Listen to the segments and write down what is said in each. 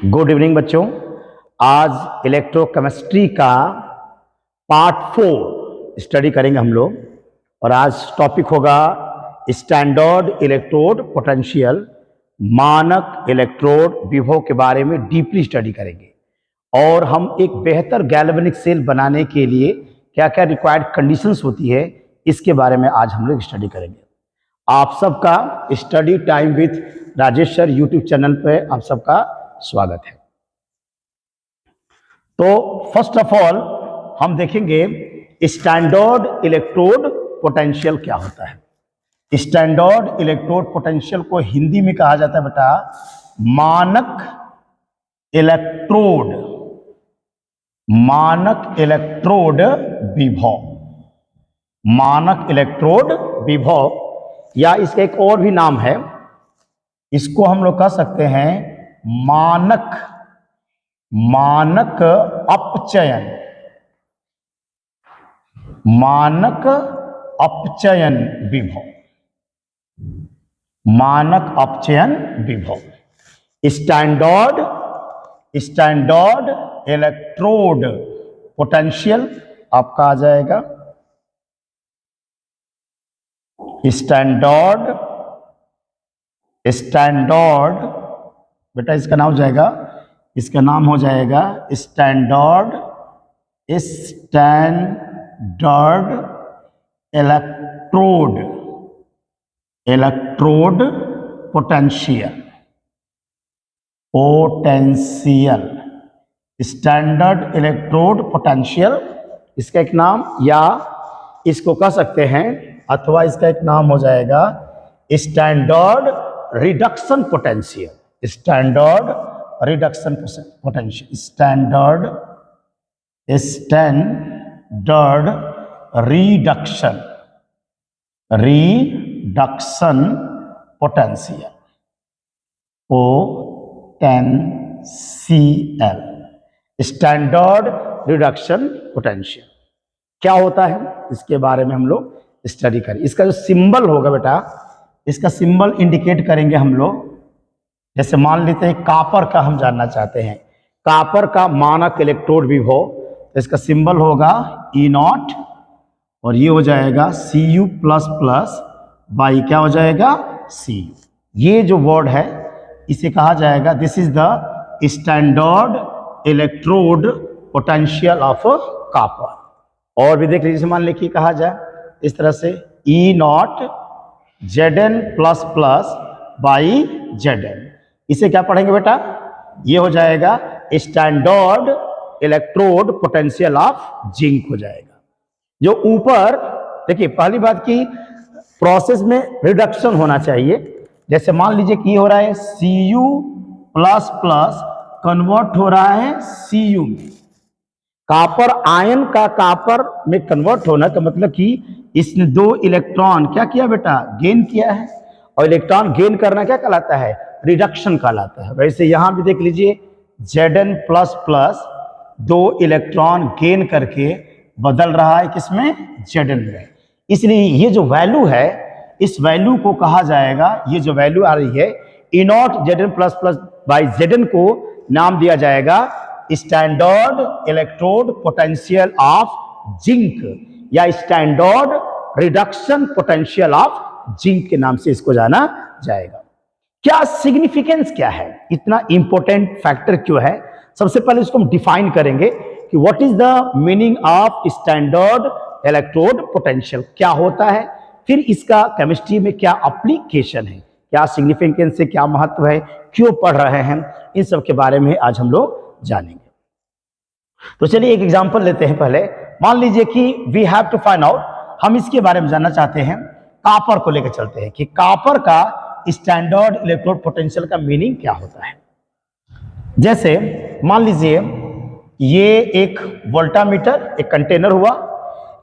Good evening बच्चों। आज electrochemistry का पार्ट 4 स्टडी करेंगे हम लोग और आज टॉपिक होगा स्टैंडर्ड इलेक्ट्रोड पोटेंशियल, मानक इलेक्ट्रोड विभव के बारे में डीपली स्टडी करेंगे और हम एक बेहतर गैल्वेनिक सेल बनाने के लिए क्या क्या रिक्वायर्ड कंडीशंस होती है इसके बारे में आज हम लोग स्टडी करेंगे। आप सबका study time with Rajesh sir YouTube channel पे आप सबका स्वागत है। तो फर्स्ट ऑफ ऑल हम देखेंगे स्टैंडर्ड इलेक्ट्रोड पोटेंशियल क्या होता है। स्टैंडर्ड इलेक्ट्रोड पोटेंशियल को हिंदी में कहा जाता है बेटा मानक इलेक्ट्रोड, मानक इलेक्ट्रोड विभव, मानक इलेक्ट्रोड विभव, या इसका एक और भी नाम है, इसको हम लोग कह सकते हैं मानक मानक अपचयन, मानक अपचयन विभव, मानक अपचयन विभव। स्टैंडर्ड इलेक्ट्रोड पोटेंशियल आपका आ जाएगा स्टैंडर्ड बेटा इसका नाम हो जाएगा, इसका नाम हो जाएगा standard electrode potential, standard electrode potential इसका एक नाम, या इसको कह सकते हैं अथवा इसका एक नाम हो जाएगा standard reduction potential, standard reduction potential, standard reduction potential, standard reduction potential क्या होता है इसके बारे में हम लोग स्टडी करें। इसका जो सिंबल होगा बेटा, इसका सिंबल इंडिकेट करेंगे हम लोग। जैसे मान लेते हैं कापर का हम जानना चाहते हैं, कापर का मानक इलेक्ट्रोड विभव, तो इसका सिंबल होगा E0 और ये हो जाएगा Cu प्लस प्लस बाई क्या हो जाएगा Cu। ये जो वर्ड है इसे कहा जाएगा this is the standard electrode potential of copper. और भी देख लीजिए, मान लीजिए कहा जाए इस तरह से E0 Zn plus plus by Zn, इसे क्या पढ़ेंगे बेटा, ये हो जाएगा standard electrode potential of zinc हो जाएगा। जो ऊपर देखिए पहली बात की प्रोसेस में रिडक्शन होना चाहिए। जैसे मान लीजिए कि हो रहा है Cu प्लस प्लस कन्वर्ट हो रहा है Cu में, कापर आयन का कापर में कन्वर्ट होना का मतलब कि इसने 2 इलेक्ट्रॉन क्या किया बेटा, गेन किया है, और इलेक्ट्रॉन गेन करना क्या कहलाता है, रिडक्शन कहलाता है। वैसे यहां भी देख लीजिए Zn plus plus 2 electron gain करके बदल रहा है किसमें, Zn में। इसलिए ये जो वैल्यू है इस वैल्यू को कहा जाएगा, ये जो वैल्यू आ रही है E0 Zn plus plus by Zn को नाम दिया जाएगा standard electrode potential of zinc या standard reduction potential of zinc के नाम से इसको जाना जाएगा। क्या सिग्निफिकेंस क्या है, इतना इंपॉर्टेंट फैक्टर क्यों है, सबसे पहले इसको हम डिफाइन करेंगे कि what is the meaning of standard electrode potential, क्या होता है, फिर इसका केमिस्ट्री में क्या एप्लीकेशन है, क्या सिग्निफिकेंस से क्या महत्व है, क्यों पढ़ रहे हैं, इन सब के बारे में आज हम लोग जानेंगे। तो चलिए एक एग्जांपल लेते हैं। पहले मान लीजिए कि we have to find out, हम इसके बारे में जानना चाहते हैं, कापर को लेकर चलते हैं कि कापर का स्टैंडर्ड इलेक्ट्रोड पोटेंशियल का मीनिंग क्या होता है। जैसे मान लीजिए ये एक वोल्टामीटर, एक कंटेनर हुआ,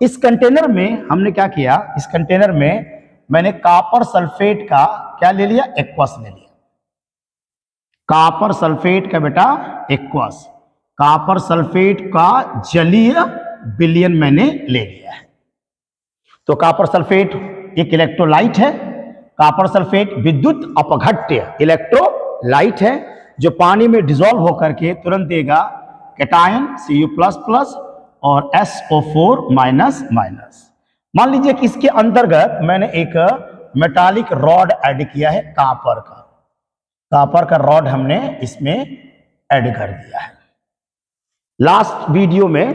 इस कंटेनर में हमने क्या किया, इस कंटेनर में मैंने कापर सल्फेट का क्या ले लिया, एक्वस ले लिया, कापर सल्फेट का बेटा एक्वस, कापर सल्फेट का जलीय विलयन मैंने ले लिया है। तो कापर सल्फेट एक इलेक्ट्रोलाइट है, कापर सल्फेट विद्युत अपघट्य इलेक्ट्रोलाइट है जो पानी में डिजोल्व होकर के तुरंत देगा कैटायन Cu++ और SO4-। मान लीजिए कि इसके अंतर्गत मैंने एक मेटालिक रॉड ऐड किया है, कापर का रॉड हमने इसमें ऐड कर दिया है। लास्ट वीडियो में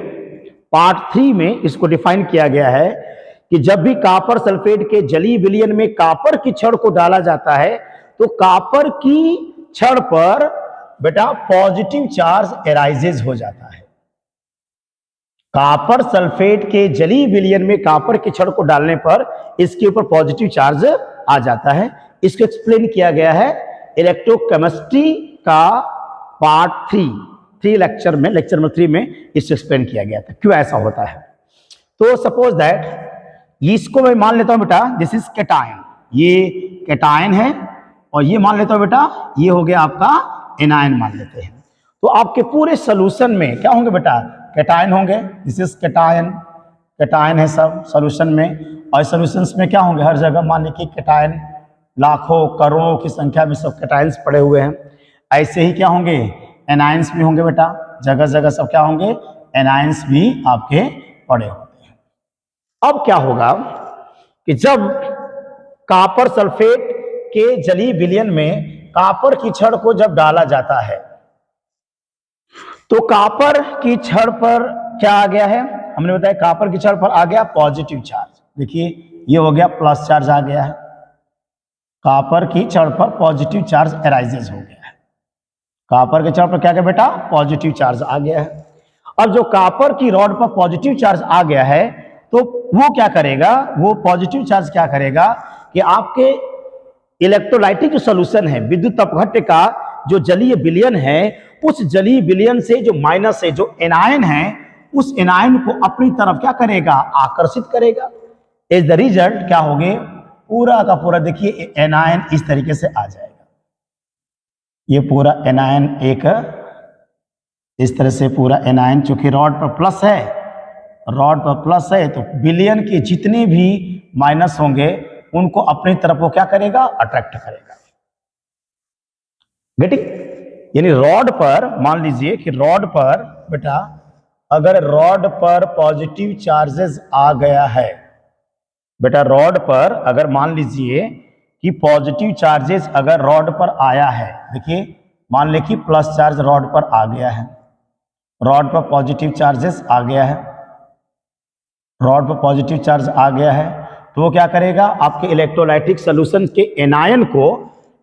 पार्ट 3 में इसको डिफाइन किया गया है कि जब भी कॉपर सल्फेट के जलीय विलयन में कॉपर की छड़ को डाला जाता है तो कॉपर की छड़ पर बेटा पॉजिटिव चार्ज एराइजेज हो जाता है। कॉपर सल्फेट के जलीय विलयन में कॉपर की छड़ को डालने पर इसके ऊपर पॉजिटिव चार्ज आ जाता है। इसको एक्सप्लेन किया गया है इलेक्ट्रोकेमिस्ट्री का पार्ट 3 लेक्चर नंबर 3 में इसको एक्सप्लेन किया गया था क्यों ऐसा होता है। तो सपोज दैट इसको मैं मान लेता हूं बेटा दिस इज कैटायन, ये कैटायन है, और ये मान लेता हूं बेटा ये हो गया आपका एनायन मान लेते हैं। तो आपके पूरे सोल्यूशन में क्या होंगे बेटा कैटायन होंगे, दिस इज कैटायन है सब सोल्यूशन में। और सोल्यूशंस में क्या होंगे हर जगह मान लीजिए कैटायन लाखों करोड़ों की संख्या में सब कैटायंस पड़े हुए हैं। ऐसे ही क्या होंगे एनायंस भी होंगे बेटा, जगह जगह सब क्या होंगे एनायंस भी आपके पड़े होते हैं। अब क्या होगा कि जब कॉपर सल्फेट के जलीय विलयन में कॉपर की छड़ को जब डाला जाता है तो कॉपर की छड़ पर क्या आ गया है, हमने बताया कॉपर की छड़ पर आ गया पॉजिटिव चार्ज। देखिए ये हो गया प्लस चार्ज आ गया है, कॉपर की छड़ पर पॉजिटिव चार्ज एराइजेज हो गया है। कॉपर के छड़ पर क्या गया बेटा पॉजिटिव चार्ज आ गया है। अब जो कॉपर की रॉड पर पॉजिटिव चार्ज आ गया है तो वो क्या करेगा, वो पॉजिटिव चार्ज क्या करेगा कि आपके इलेक्ट्रोलाइटिक जो सोल्यूशन है विद्युत अपघट्य का जो जलीय विलयन है उस जलीय विलयन से जो माइनस है जो एनायन है उस एनायन को अपनी तरफ क्या करेगा आकर्षित करेगा। एज द रिजल्ट क्या होगे पूरा का पूरा देखिए एनायन इस तरीके से आ जाएगा। ये पूरा एनायन एक इस तरह से पूरा एनायन चूंकि रॉड पर प्लस है तो विलयन के जितने भी माइनस होंगे उनको अपनी तरफ वो क्या करेगा अट्रैक्ट करेगा। गेटिंग, यानी रॉड पर मान लीजिए कि रॉड पर बेटा अगर रॉड पर पॉजिटिव चार्जेस आ गया है बेटा, रॉड पर अगर मान लीजिए कि पॉजिटिव चार्जेस अगर रॉड पर आया है, देखिए मान ले कि प्लस चार्ज रॉड पर आ गया है, रॉड पर पॉजिटिव चार्जेस आ गया है, रॉड पर पॉजिटिव चार्ज आ गया है तो वो क्या करेगा आपके इलेक्ट्रोलाइटिक सॉल्यूशन के एनायन को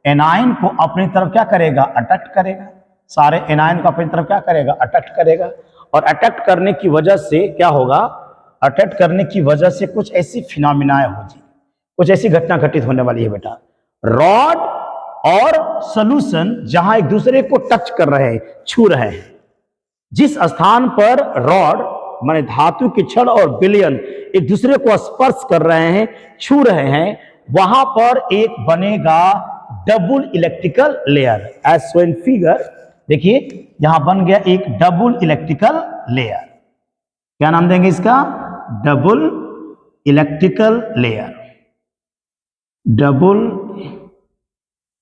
अपनी तरफ क्या करेगा अट्रैक्ट करेगा। सारे एनायन को अपनी तरफ क्या करेगा अट्रैक्ट करेगा। और अट्रैक्ट करने की वजह से क्या होगा, अट्रैक्ट करने की वजह से कुछ ऐसी फिनोमिनाएं हो जी, कुछ ऐसी घटना घटित होने वाली है बेटा। रॉड और सॉल्यूशन जहां एक दूसरे को टच कर रहे हैं छू रहे हैं, जिस स्थान पर रॉड माने धातु की छड़ और विलयन एक दूसरे को स्पर्श कर रहे हैं छू रहे हैं वहां पर एक बनेगा double electrical layer. As shown figure देखिए यहां बन गया एक डबल इलेक्ट्रिकल लेयर। क्या नाम देंगे इसका double electrical layer. Double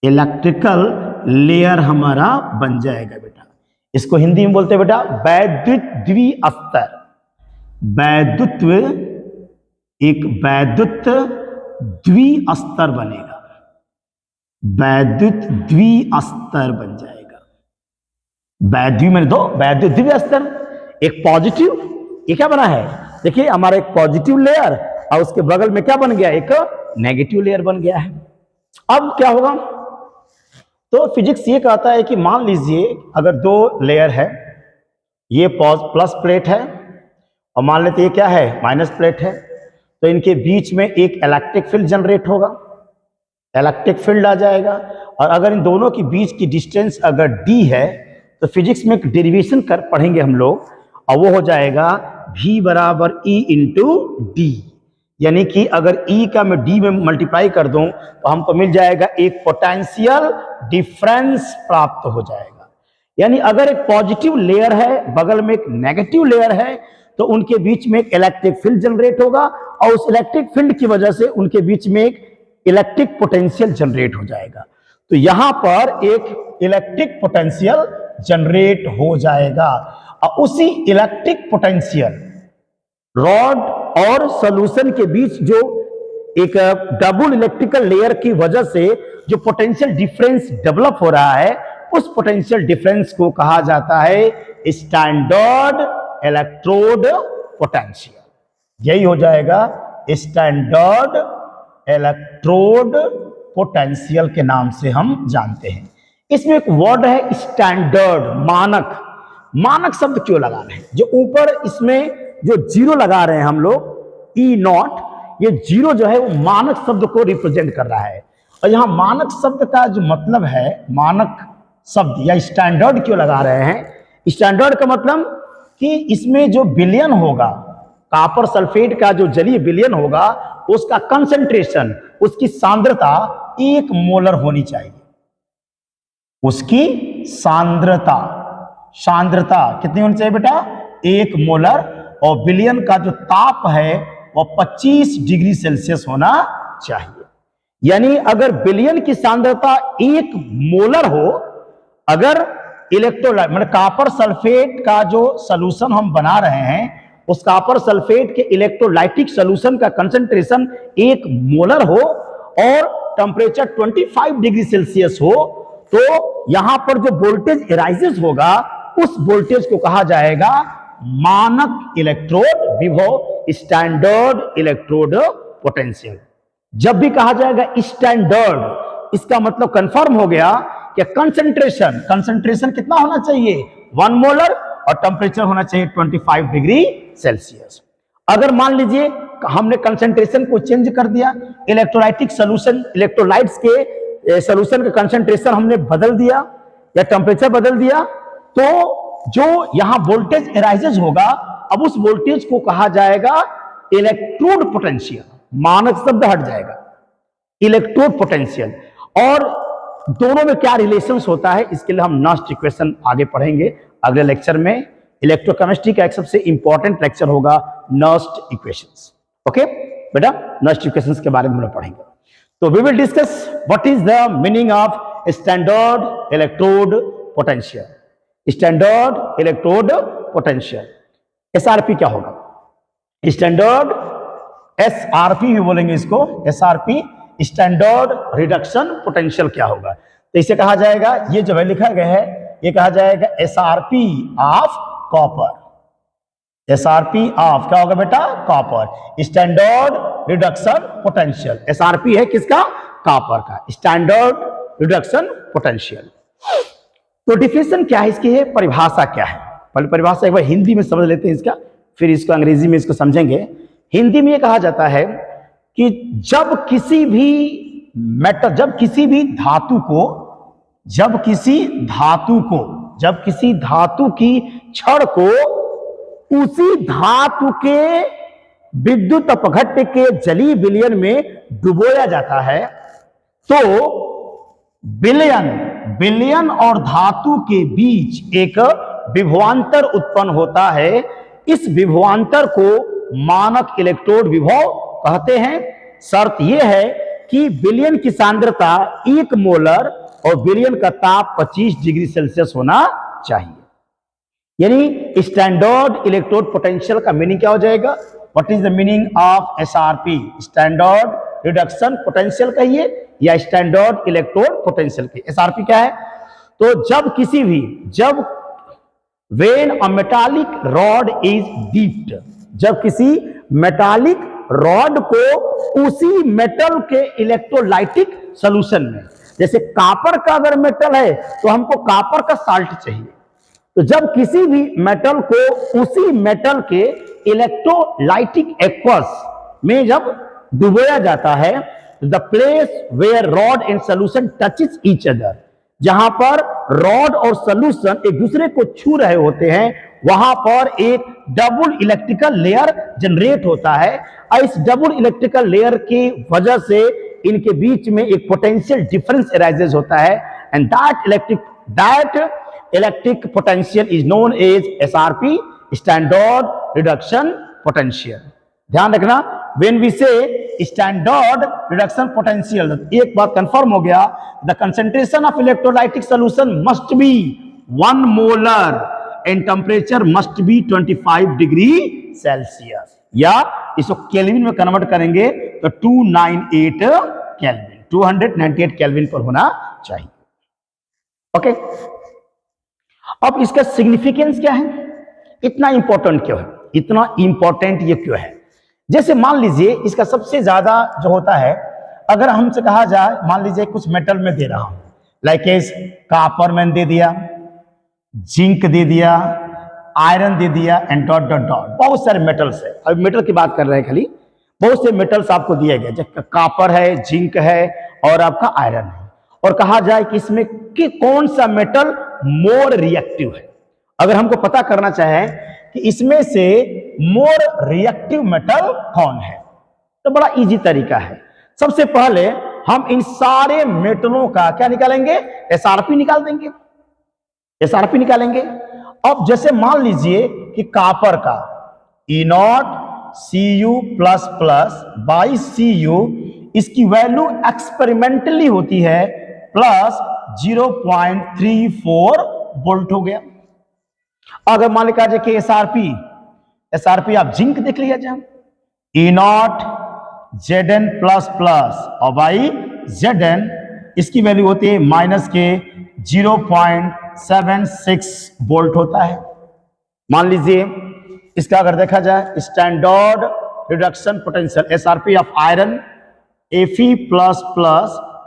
electrical layer हमारा बन जाएगा बेटा। इसको हिंदी में बोलते हैं बेटा वैद्युत द्विस्तर। वैद्युत्व एक वैद्युत द्विस्तर बनेगा, वैद्युत द्विस्तर बन जाएगा। वैद्यु में दो वैद्युत द्विस्तर, एक पॉजिटिव, ये क्या बना है देखिए हमारा एक पॉजिटिव लेयर और उसके बगल में क्या बन गया एक नेगेटिव लेयर बन गया है। अब क्या होगा तो फिजिक्स ये कहता है कि मान लीजिए अगर दो लेयर है, ये प्लस प्लेट है और मान लेते ये क्या है माइनस प्लेट है, तो इनके बीच में एक इलेक्ट्रिक फील्ड जनरेट होगा, इलेक्ट्रिक फील्ड आ जाएगा। और अगर इन दोनों के बीच की डिस्टेंस अगर d है तो फिजिक्स में एक डेरिवेशन कर पढ़ेंगे हम लोग और वो हो जाएगा v बराबर E इंटू डी। यानी कि अगर E का मैं D में मल्टीप्लाई कर दूं तो हमको मिल जाएगा एक पोटेंशियल डिफरेंस प्राप्त हो जाएगा। यानी अगर एक पॉजिटिव लेयर है बगल में एक नेगेटिव लेयर है तो उनके बीच में एक इलेक्ट्रिक फील्ड जनरेट होगा और उस इलेक्ट्रिक फील्ड की वजह से उनके बीच में एक इलेक्ट्रिक पोटेंशियल जनरेट हो जाएगा। तो यहां पर एक इलेक्ट्रिक पोटेंशियल जनरेट हो जाएगा। और उसी इलेक्ट्रिक पोटेंशियल रॉड और सॉल्यूशन के बीच जो एक डबल इलेक्ट्रिकल लेयर की वजह से जो पोटेंशियल डिफरेंस डेवलप हो रहा है, उस पोटेंशियल डिफरेंस को कहा जाता है स्टैंडर्ड इलेक्ट्रोड पोटेंशियल। यही हो जाएगा स्टैंडर्ड इलेक्ट्रोड पोटेंशियल के नाम से हम जानते हैं। इसमें एक वर्ड है स्टैंडर्ड, मानक। मानक शब्द क्यों लगा रहे हैं? जो ऊपर इसमें जो जीरो लगा रहे हैं हम लोग E0, ये जीरो जो है वो मानक शब्द को रिप्रेजेंट कर रहा है। और यहां मानक शब्द का जो मतलब है, मानक शब्द या स्टैंडर्ड क्यों लगा रहे हैं? स्टैंडर्ड का मतलब कि इसमें जो विलयन होगा, कॉपर सल्फेट का जो जलीय विलयन होगा, उसका कंसंट्रेशन, उसकी सांद्रता 1 मोलर होनी चाहिए। उसकी सांद्रता कितनी होनी चाहिए बेटा? 1 मोलर। और विलयन का जो ताप है वो 25 डिग्री सेल्सियस होना चाहिए। यानी अगर विलयन की सांद्रता 1 मोलर हो, अगर इलेक्ट्रोलाइट मतलब कॉपर सल्फेट का जो सॉल्यूशन हम बना रहे हैं, उस कॉपर सल्फेट के इलेक्ट्रोलाइटिक सॉल्यूशन का कंसंट्रेशन 1 मोलर हो और टेम्परेचर 25 डिग्री सेल्सियस हो, तो यहां पर जो वोल्टेज एराइजेस होगा, उस वोल्टेज को कहा जाएगा मानक इलेक्ट्रोड विभव, स्टैंडर्ड इलेक्ट्रोड पोटेंशियल। जब भी कहा जाएगा स्टैंडर्ड, इसका मतलब कंफर्म हो गया कि कंसंट्रेशन कितना होना चाहिए? 1 मोलर और टेम्परेचर होना चाहिए 25 डिग्री सेल्सियस। अगर मान लीजिए हमने कंसंट्रेशन को चेंज कर दिया, इलेक्ट्रोलाइटिक सॉल्यूशन, इलेक्ट्रोलाइट्स के सॉल्यूशन का कंसंट्रेशन हमने बदल दिया या टेम्परेचर बदल दिया, तो जो यहां वोल्टेज एराइजेस होगा, अब उस वोल्टेज को कहा जाएगा इलेक्ट्रोड पोटेंशियल। मानक शब्द हट जाएगा, इलेक्ट्रोड पोटेंशियल। और दोनों में क्या रिलेशंस होता है, इसके लिए हम नस्ट इक्वेशन आगे पढ़ेंगे अगले लेक्चर में। इलेक्ट्रोकेमिस्ट्री का एक सबसे इंपॉर्टेंट लेक्चर होगा नस्ट इक्वेशंस। ओके बेटा, नस्ट इक्वेशंस के बारे में हम लोग पढ़ेंगे। तो we will discuss what is the meaning of standard electrode potential. Standard electrode potential, SRP क्या होगा? स्टैंडर्ड एसआरपी भी बोलेंगे इसको, एसआरपी स्टैंडर्ड रिडक्शन पोटेंशियल क्या होगा? तो इसे कहा जाएगा, ये जो है लिखा गया है, ये कहा जाएगा SRP of copper. SRP of क्या होगा बेटा? Copper. Standard reduction potential, SRP है किसका? कॉपर का, स्टैंडर्ड रिडक्शन पोटेंशियल। तो डिफिनेशन क्या है इसकी, है परिभाषा क्या है? पहले परिभाषा एक बार हिंदी में समझ लेते हैं इसका, फिर इसको अंग्रेजी में इसको समझेंगे। हिंदी में ये कहा जाता है कि जब किसी धातु की छड़ को उसी धातु के विद्युत अपघट्य के जलीय विलयन में डुबोया जाता है, तो विलयन और धातु के बीच एक विभवांतर उत्पन्न होता है। इस विभवांतर को मानक इलेक्ट्रोड विभव कहते हैं। शर्त यह है कि विलयन की सांद्रता 1 मोलर और विलयन का ताप 25 डिग्री सेल्सियस होना चाहिए। यानी स्टैंडर्ड इलेक्ट्रोड पोटेंशियल का मीनिंग क्या हो जाएगा? What is the meaning of SRP? Standard reduction potential कहिए या स्टैंडर्ड इलेक्ट्रोड पोटेंशियल कहिए। एसआरपी क्या है? तो जब when a metallic rod is dipped, जब किसी मेटालिक रॉड को उसी मेटल के इलेक्ट्रोलाइटिक सॉल्यूशन में, जैसे कॉपर का अगर मेटल है तो हमको कॉपर का साल्ट चाहिए, तो जब किसी भी मेटल को उसी मेटल के इलेक्ट्रोलाइटिक एक्वस में जब डुबोया जाता है, the place where rod and solution touches each other, जहां पर रॉड और सॉल्यूशन एक दूसरे को छू रहे होते हैं, वहां पर एक डबल इलेक्ट्रिकल लेयर जनरेट होता है। और इस डबल इलेक्ट्रिकल लेयर की वजह से इनके बीच में एक पोटेंशियल डिफरेंस अराइजेस होता है, and that electric potential is known as SRP, standard reduction potential. ध्यान रखना, when we say standard reduction potential, एक बात कंफर्म हो गया, the concentration of electrolytic solution must be 1 molar and temperature must be 25 degree Celsius, या इसको kelvin में convert करेंगे तो 298 केल्विन, 298 केल्विन पर होना चाहिए। ओके, अब इसका सिग्निफिकेंस क्या है, इतना इंपॉर्टेंट क्यों है, इतना इंपॉर्टेंट ये क्यों है? जैसे मान लीजिए इसका सबसे ज्यादा जो होता है, अगर हमसे कहा जाए, मान लीजिए कुछ मेटल में दे रहा हूं, लाइक एस कॉपर मैंने दे दिया, जिंक दे दिया, आयरन दे दिया एंड डॉट डॉट डॉट, बहुत सारे मेटल्स है। अब मेटल की बात कर रहे हैं खाली, बहुत से मेटल्स आपको दिए गए, जैसे कॉपर है, जिंक है और आपका आयरन है, और कहा जाए कि इसमें कि कौन सा मेटल मोर रिएक्टिव है। अगर हमको पता करना चाहे कि इसमें से मोर रिएक्टिव मेटल कौन है, तो बड़ा इजी तरीका है। सबसे पहले हम इन सारे मेटलों का क्या निकालेंगे, एसआरपी निकाल देंगे, एसआरपी निकालेंगे। अब जैसे मान लीजिए कि कॉपर का E0 Cu++ बाई Cu, इसकी वैल्यू एक्सपेरिमेंटली होती है प्लस 0.34 वोल्ट हो गया। अगर मान लिखा जाए कि एसआरपी आप जिंक देख लिया जाए, E0 Zn++ और बाई Zn, इसकी वैल्यू होती है माइनस के 0.76 वोल्ट होता है। मान लीजिए इसका अगर देखा जाए standard reduction potential SRP of iron Fe++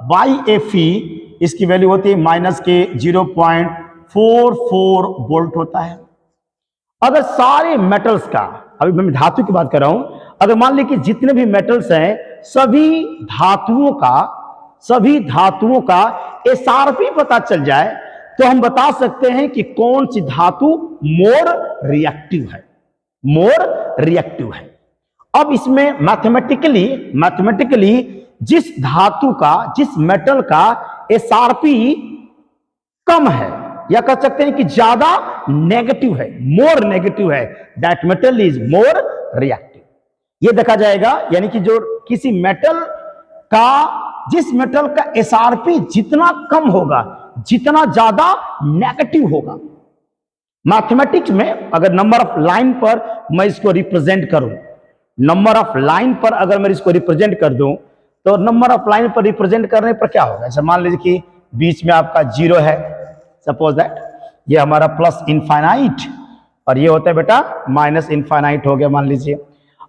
by Fe, इसकी वैल्यू होती है माइनस के 0.44 वोल्ट होता है। अगर सारे मेटल्स का, अभी मैं धातु की बात कर रहा हूं, अगर मान लीजिए कि जितने भी मेटल्स हैं सभी धातुओं का एसआरपी पता चल जाए, तो हम बता सकते हैं कि कौन सी धातु मोर रिएक्टिव है, मोर रिएक्टिव है। अब इसमें मैथमेटिकली जिस धातु का, जिस मेटल का एसआरपी कम है, या कह सकते हैं कि ज्यादा नेगेटिव है, मोर नेगेटिव है, that metal is more reactive. ये देखा जाएगा, यानी कि जो किसी मेटल का, जिस मेटल का एसआरपी जितना कम होगा, जितना ज्यादा नेगेटिव होगा। मैथमेटिक्स में अगर नंबर ऑफ लाइन पर मैं इसको रिप्रेजेंट करूं, नंबर ऑफ लाइन पर अगर मैं इसको रिप्रेजेंट कर दूं, तो नंबर ऑफ लाइन पर रिप्रेजेंट करने पर क्या होगा, ऐसा मान लीजिए कि बीच में आपका 0 है, सपोज दैट ये हमारा प्लस इनफाइनाइट, और ये होता है बेटा माइनस इनफाइनाइट हो गया मान लीजिए।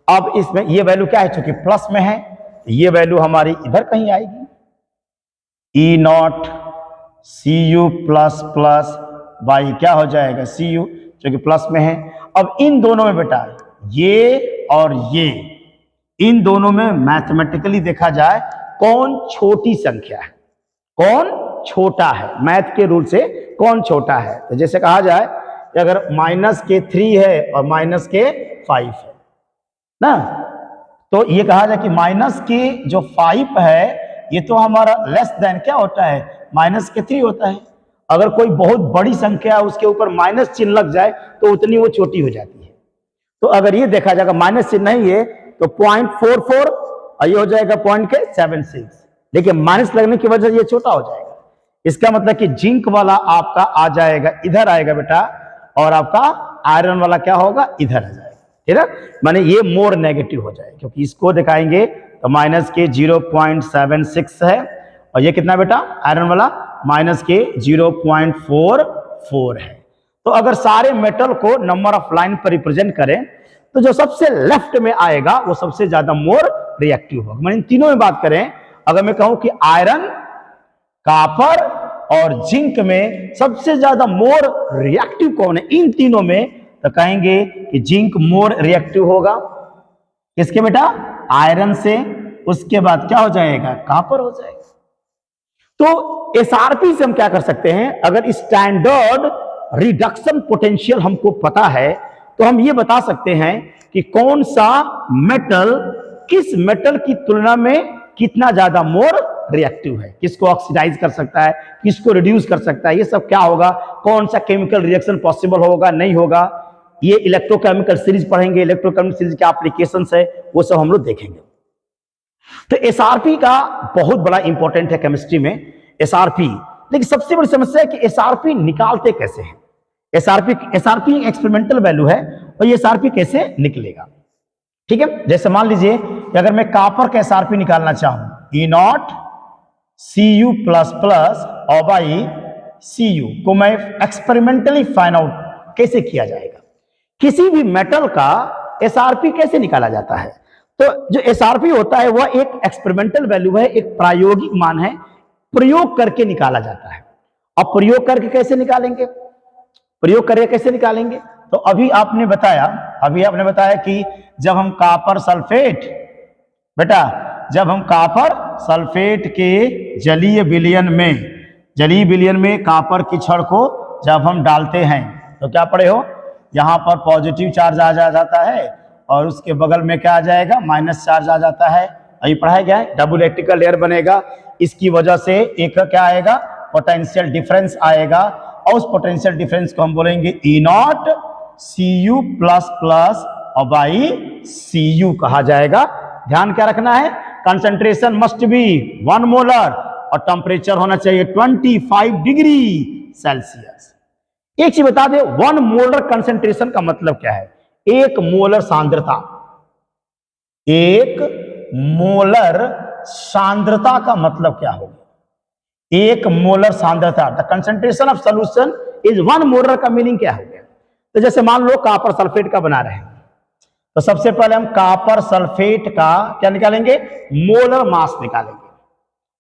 अब इसमें ये वैल्यू क्या है, चूंकि प्लस में है, ये वैल्यू हमारी इधर कहीं आएगी, E0 Cu++ बाई क्या हो जाएगा Cu, क्योंकि प्लस में है। अब इन दोनों में बेटा ये और ये, इन दोनों में मैथमेटिकली देखा जाए कौन छोटी संख्या है, कौन छोटा है, मैथ के रूल से कौन छोटा है। तो जैसे कहा जाए कि अगर -3 है और -5 है ना, तो ये कहा जाए कि जो 5 है ये तो हमारा लेस देन क्या होता है, -3 होता है। अगर कोई बहुत बड़ी संख्या है उसके ऊपर माइनस चिन्ह लग जाए तो उतनी वो छोटी हो जाती है। तो अगर ये देखा जाएगा माइनस चिन्ह नहीं है तो 0.44 और ये हो जाएगा 0.76, लेकिन माइनस लगने की वजह से ये छोटा हो जाएगा। इसका मतलब कि जिंक वाला आपका आ जाएगा, इधर आएगा बेटा, और आपका आयरन वाला क्या होगा, इधर आ जाएगा, ठीक है। माने ये मोर नेगेटिव हो जाएगा, क्योंकि इसको दिखाएंगे तो -0.76 है, और ये कितना बेटा आयरन वाला -0.44 है। तो अगर सारे मेटल को नंबर ऑफ लाइन पर रिप्रेजेंट करें तो जो सबसे लेफ्ट में आएगा वो सबसे ज्यादा मोर रिएक्टिव होगा। मैंने इन तीनों में बात करें, अगर मैं कहूं कि आयरन, कॉपर और जिंक में सबसे ज्यादा मोर रिएक्टिव कौन है इन तीनों में, तो कहेंगे कि जिंक मोर रिएक्टिव होगा। किसके बेटा, आयरन से, उसके बाद क्या हो जाएगा, कॉपर हो जाएगा। तो एसआरपी से हम क्या कर सकते हैं, अगर स्टैंडर्ड रिडक्शन पोटेंशियल हमको पता है तो हम ये बता सकते हैं कि कौन सा मेटल किस मेटल की तुलना में कितना ज्यादा मोर रिएक्टिव है, किसको ऑक्सीडाइज कर सकता है, किसको रिड्यूस कर सकता है, ये सब क्या होगा, कौन सा केमिकल रिएक्शन पॉसिबल होगा नहीं होगा, ये इलेक्ट्रोकेमिकल सीरीज पढ़ेंगे, इलेक्ट्रोकेमिकल सीरीज के एप्लीकेशंस है वो सब हम लोग देखेंगे। तो एसआरपी का बहुत बड़ा इंपॉर्टेंट है केमिस्ट्री में एसआरपी। लेकिन सबसे बड़ी समस्या है कि एसआरपी निकालते कैसे हैं। एसआरपी एक्सपेरिमेंटल वैल्यू है और ये एसआरपी कैसे निकलेगा, ठीक है। जैसे मान लीजिए कि अगर मैं कॉपर का एसआरपी निकालना चाहूं, E0 Cu प्लस प्लस और बाई Cu को मैं एक्सपेरिमेंटली फाइंड आउट कैसे किया जाएगा। किसी भी मेटल का एसआरपी कैसे निकाला जाता है। तो जो एसआरपी होता है वह एक एक्सपेरिमेंटल वैल्यू है, एक प्रायोगिक मान है, प्रयोग करके निकाला जाता है। अब प्रयोग करके कैसे निकालेंगे, प्रयोग करके कैसे निकालेंगे। तो अभी आपने बताया कि जब हम कॉपर सल्फेट, बेटा जब हम कॉपर सल्फेट के जलीय विलयन में कॉपर की छड़ को जब हम डालते हैं तो क्या पढ़े हो, यहां पर पॉजिटिव चार्ज आ जाता है और उसके बगल में क्या आ जाएगा, माइनस चार्ज आ जाता है। अभी पढ़ाया गया है, डबल इलेक्ट्रिकल लेयर बनेगा, इसकी वजह से एक क्या आएगा, पोटेंशियल डिफरेंस आएगा और उस पोटेंशियल डिफरेंस को हम बोलेंगे E0 Cu प्लस प्लस और बाई Cu कहा जाएगा। ध्यान क्या रखना है, कंसंट्रेशन मस्ट बी 1 मोलर और टेम्परेचर होना चाहिए 25 डिग्री सेल्सियस। एक चीज बता दे, 1 मोलर कंसंट्रेशन का मतलब क्या है, एक मोलर सांद्रता, एक मोलर सांद्रता का मतलब क्या होगा, एक मोलर सांद्रता। The concentration of solution is 1 molar का मीनिंग क्या हो गया। तो जैसे मान लो कॉपर सल्फेट का बना रहे हैं, तो सबसे पहले हम कॉपर सल्फेट का क्या निकालेंगे, मोलर मास निकालेंगे,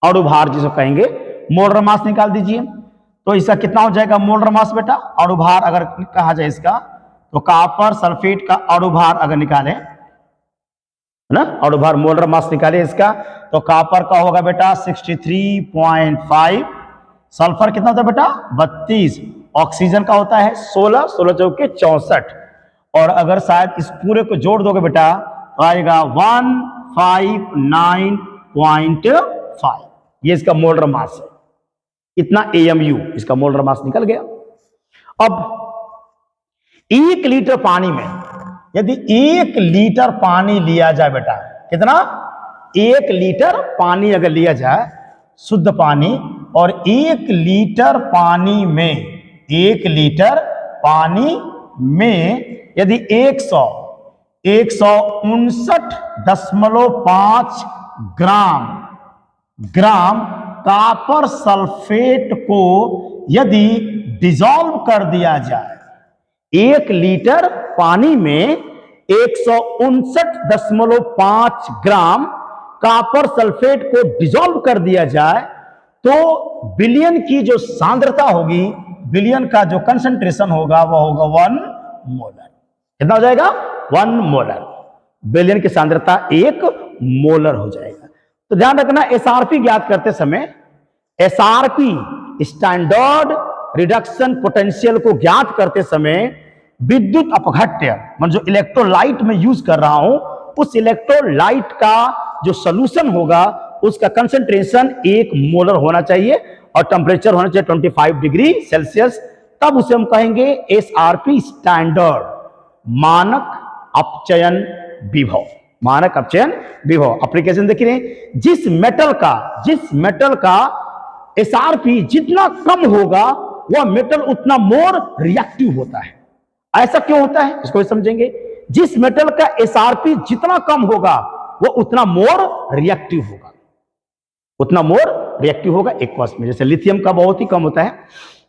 अणुभार जिसको कहेंगे, मोलर मास निकाल दीजिए। तो इसका कितना हो जाएगा मोलर मास बेटा, अणुभार अगर कहा जाए इसका, तो कॉपर सल्फेट का अणुभार अगर निकालें, है ना, अणुभार मोलर मास निकाले इसका, तो कॉपर का होगा बेटा 63.5, सल्फर कितना होता है बेटा 32, ऑक्सीजन का होता है 16 चौके 64, और अगर शायद इस पूरे को जोड़ दोगे बेटा तो आएगा 159.5, ये इसका मोलर मास है, इतना AMU इसका मोलर मास निकल गया। अब 1 लीटर पानी में यदि 1 लीटर पानी लिया जाए बेटा, कितना, 1 लीटर पानी अगर लिया जाए शुद्ध पानी, और 1 लीटर पानी में, 1 लीटर पानी में यदि 159.5 ग्राम कॉपर सल्फेट को यदि डिसॉल्व कर दिया जाए, 1 लीटर पानी में 159.5 ग्राम कॉपर सल्फेट को डिसॉल्व कर दिया जाए, तो विलयन की जो सांद्रता होगी, विलयन का जो कंसंट्रेशन होगा वह होगा 1 मोलर। कितना हो जाएगा, 1 मोलर, विलयन की सांद्रता 1 मोलर हो जाएगा। तो ध्यान रखना, एसआरपी ज्ञात करते समय, एसआरपी स्टैंडर्ड रिडक्शन पोटेंशियल को ज्ञात करते समय विद्युत अपघट्य, मतलब जो इलेक्ट्रोलाइट में यूज कर रहा हूं, उस इलेक्ट्रोलाइट का जो सॉल्यूशन होगा उसका कंसंट्रेशन 1 मोलर होना चाहिए और टेम्परेचर होना चाहिए 25 डिग्री सेल्सियस। तब उसे हम कहेंगे एसआरपी स्टैंडर्ड, मानक अपचयन विभव, मानक अपचयन विभव। एप्लीकेशन देख रहे हैं, जिस मेटल का एसआरपी जितना कम होगा वह मेटल उतना मोर रिएक्टिव होता है। ऐसा क्यों होता है इसको भी समझेंगे। जिस मेटल का एसआरपी जितना कम होगा वो उतना मोर रिएक्टिव होगा, उतना मोर रिएक्टिव होगा एक्वस में। जैसे लिथियम का बहुत ही कम होता है,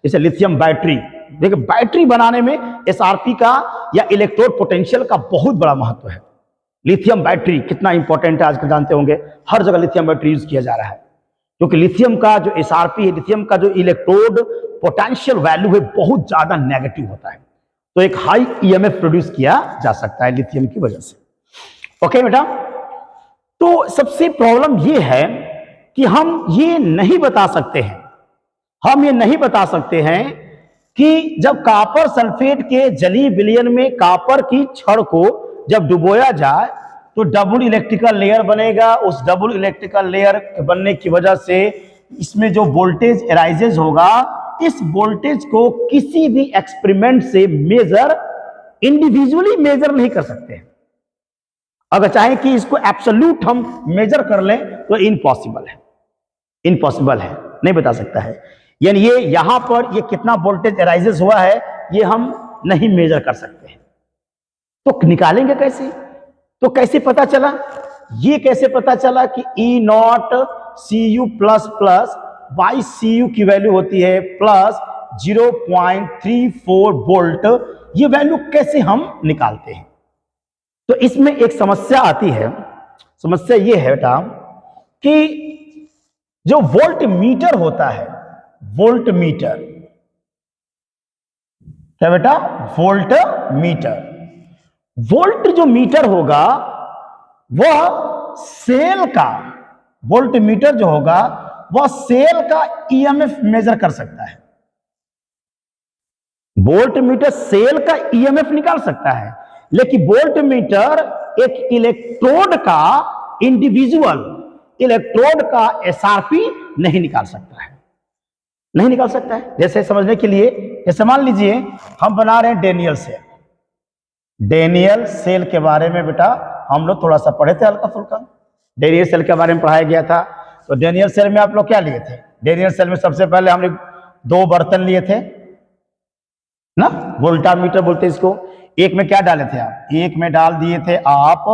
जैसे लिथियम बैटरी, देखिए बैटरी बनाने में एसआरपी का या इलेक्ट्रोड पोटेंशियल का बहुत बड़ा महत्व है। लिथियम बैटरी कितना इंपॉर्टेंट है आजकल जानते होंगे, हर जगह लिथियम बैटरी यूज किया जा रहा है, क्योंकि लिथियम का जो एसआरपी है, लिथियम का जो इलेक्ट्रोड पोटेंशियल वैल्यू है बहुत ज्यादा नेगेटिव होता है, तो एक हाई ईएमएफ प्रोड्यूस किया जा सकता है लिथियम की वजह से। ओके बेटा, तो सबसे प्रॉब्लम ये है कि हम ये नहीं बता सकते हैं कि जब कॉपर सल्फेट के जलीय विलयन में कॉपर की छड़ को जब डुबोया जाए तो डबल इलेक्ट्रिकल लेयर बनेगा। उस डबल इलेक्ट्रिकल लेयर बनने की वजह से इसमें जो वोल्टेज एराइजेज होगा, इस वोल्टेज को किसी भी एक्सपेरिमेंट से मेजर इंडिविजुअली मेजर नहीं कर सकते हैं। अगर चाहे कि इसको एब्सोल्यूट हम मेजर कर लें तो इम्पॉसिबल है, इम्पॉसिबल है, नहीं बता सकता है। यानी ये यहां पर ये कितना वोल्टेज अराइजेस हुआ है ये हम नहीं मेजर कर सकते हैं। तो निकालेंगे कैसे? तो कैसे पता चला? ये कैसे पता चला कि E naught C U plus plus by C U की वैल्यू होती है प्लस 0.34 वोल्ट। ये वैल्यू कैसे हम निकालते हैं? तो इसमें एक समस्या आती है। समस्या ये है बेटा कि जो वोल्ट मीटर होता है, वोल्ट मीटर, क्या बेटा? वोल्ट मीटर, वोल्ट जो मीटर होगा वह सेल का, वोल्ट मीटर जो होगा वह सेल का ईएमएफ मेजर कर सकता है। वोल्ट मीटर सेल का ईएमएफ निकाल सकता है, लेकिन वोल्ट मीटर एक इलेक्ट्रोड का, इंडिविजुअल इलेक्ट्रोड का एसआरपी नहीं निकाल सकता है, नहीं निकाल सकता है। जैसे समझने के लिए, जैसे मान लीजिए हम बना रहे हैं डेनियल सेल। डेनियल सेल के बारे में बेटा हम लोग थोड़ा सा पढ़े थे, हल्का फुल्का डेनियल सेल के बारे में पढ़ाया गया था। तो डेनियल सेल में आप लोग क्या लिए थे? डेनियल सेल में सबसे पहले हमने 2 बर्तन लिए थे ना, वोल्टामीटर बोलते इसको। एक में क्या डाले थे आप? एक में डाल दिए थे आप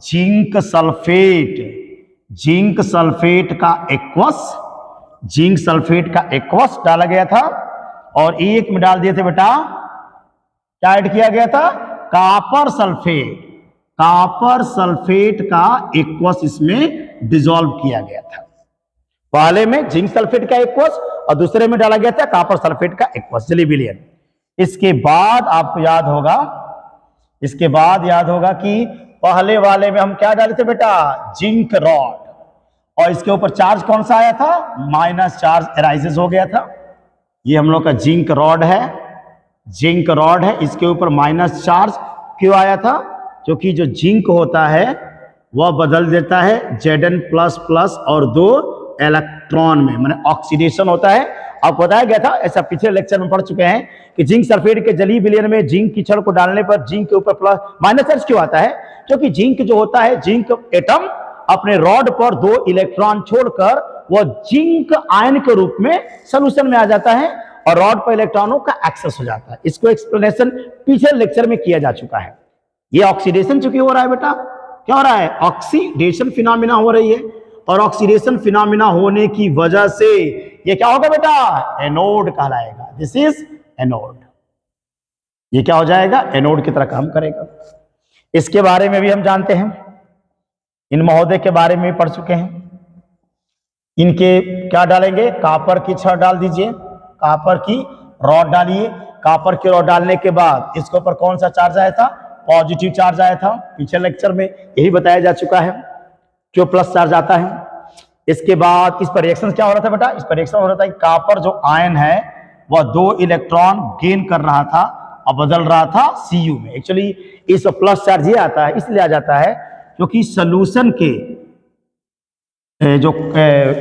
जिंक सल्फेट, जिंक सल्फेट का एक्वस, जिंक सल्फेट का एक्वस डाला गया था। और एक में डाल दिए थे बेटा, क्या ऐड किया गया था? कॉपर सल्फेट, कॉपर सल्फेट का एक्वस इसमें डिसॉल्व किया गया था। पहले में जिंक सल्फेट का एक्वस और दूसरे में डाला गया था कॉपर सल्फेट का एक्वस, जिलिबिलियन। इसके बाद आपको याद होगा, इसके बाद याद होगा कि पहले वाले में हम क्या डाले थे बेटा? जिंक रॉड, और इसके ऊपर चार्ज कौन सा आया था? माइनस चार्ज अराइजेस हो गया था। ये हम लोग का जिंक रॉड है, जिंक रॉड है, इसके ऊपर माइनस चार्ज क्यों आया था? क्योंकि जो जिंक होता है वह बदल देता है Zn प्लस प्लस और 2 इलेक्ट्रॉन में, माने ऑक्सीडेशन होता है। आपको बताया गया था, ऐसा पिछले लेक्चर में पढ़ चुके हैं कि जिंक सल्फेट के जली विलयन में जिंक की छड़ को डालने पर जिंक के ऊपर प्लस माइनस चार्ज क्यों आता है? क्योंकि जिंक जो होता है, जिंक एटम अपने रॉड पर 2 इलेक्ट्रॉन छोड़कर वह जिंक आयन के रूप में सोल्यूशन में आ जाता है और रॉड पर इलेक्ट्रॉनों का एक्सेस हो जाता है। इसको एक्सप्लेनेशन पिछले लेक्चर में किया जा चुका है। ये ऑक्सीडेशन चूंकि हो रहा है बेटा, क्या हो रहा है? ऑक्सीडेशन फिनोमिना हो रही है, और ऑक्सीडेशन फिनोमिना होने की वजह से ये क्या होगा बेटा? एनोड कहलाएगा। This is anode. ये क्या हो जाएगा? एनोड की तरह काम करेगा। इसके बारे में भी हम जानते हैं, इन महोदय के बारे में पढ़ चुके हैं। इनके क्या डालेंगे? कॉपर की छड़ डाल दीजिए, कॉपर की रॉड डालिए। कॉपर की रॉड डालने के बाद इसके ऊपर कौन सा चार्ज आया था? पॉजिटिव चार्ज आया था। पिछले लेक्चर में यही बताया जा चुका है, क्यों प्लस चार्ज आता है। इसके बाद इस पर रिएक्शन क्या हो रहा था बेटा? इस पर रिएक्शन हो रहा था कि कॉपर जो आयन है वह 2 इलेक्ट्रॉन गेन कर रहा था और बदल रहा था Cu में। एक्चुअली इस प्लस चार्ज ये आता है, इसलिए आ जाता है क्योंकि सोल्यूशन के जो